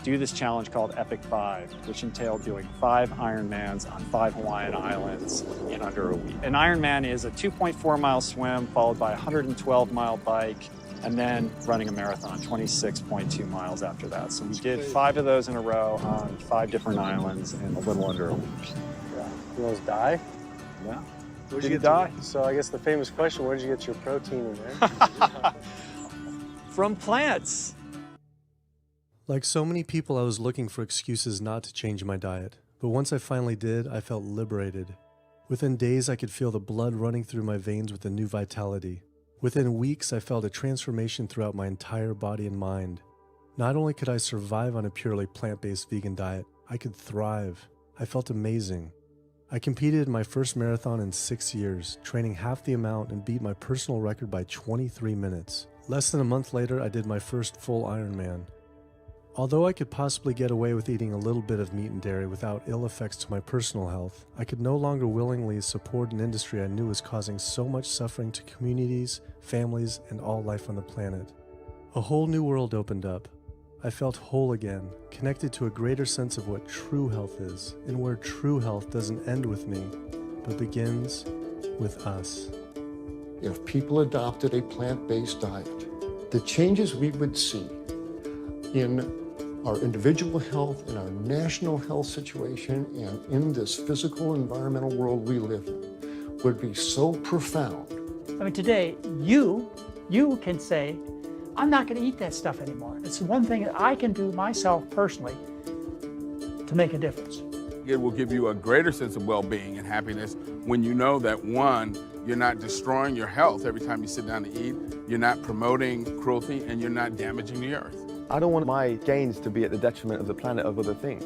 do this challenge called Epic 5, which entailed doing 5 Ironmans on 5 Hawaiian islands in under a week. An Ironman is a 2.4-mile swim followed by a 112-mile bike and then running a marathon, 26.2 miles after that. So we did 5 of those in a row on 5 different islands in a little under a week. Yeah. You almost die? Yeah. Where'd you die? So I guess the famous question, where did you get your protein in there? From plants. Like so many people, I was looking for excuses not to change my diet. But once I finally did, I felt liberated. Within days, I could feel the blood running through my veins with a new vitality. Within weeks, I felt a transformation throughout my entire body and mind. Not only could I survive on a purely plant-based vegan diet, I could thrive. I felt amazing. I competed in my first marathon in 6 years, training half the amount and beat my personal record by 23 minutes. Less than a month later, I did my first full Ironman. Although I could possibly get away with eating a little bit of meat and dairy without ill effects to my personal health, I could no longer willingly support an industry I knew was causing so much suffering to communities, families, and all life on the planet. A whole new world opened up. I felt whole again, connected to a greater sense of what true health is, and where true health doesn't end with me, but begins with us. If people adopted a plant-based diet, the changes we would see in our individual health, in our national health situation, and in this physical environmental world we live in would be so profound. I mean, today, you can say, I'm not going to eat that stuff anymore. It's one thing that I can do myself personally to make a difference. It will give you a greater sense of well-being and happiness when you know that, one, you're not destroying your health every time you sit down to eat, you're not promoting cruelty, and you're not damaging the earth. I don't want my gains to be at the detriment of the planet of other things.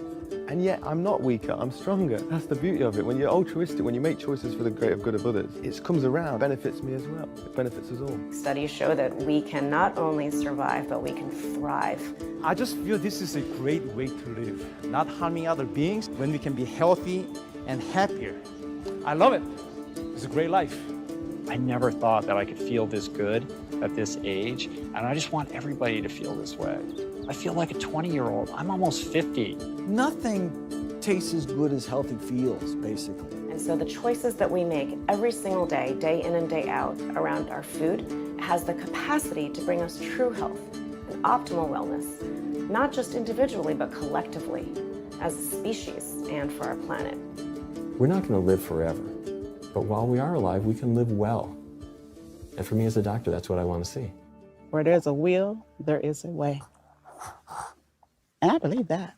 And yet I'm not weaker, I'm stronger. That's the beauty of it. When you're altruistic, when you make choices for the greater good of others, it comes around, benefits me as well. It benefits us all. Studies show that we can not only survive, but we can thrive. I just feel this is a great way to live, not harming other beings when we can be healthy and happier. I love it. It's a great life. I never thought that I could feel this good at this age, and I just want everybody to feel this way. I feel like a 20-year-old. I'm almost 50. Nothing tastes as good as healthy feels, basically. And so the choices that we make every single day, day in and day out, around our food, has the capacity to bring us true health and optimal wellness, not just individually, but collectively, as a species and for our planet. We're not going to live forever, but while we are alive, we can live well. And for me as a doctor, that's what I want to see. Where there's a will, there is a way. And I believe that.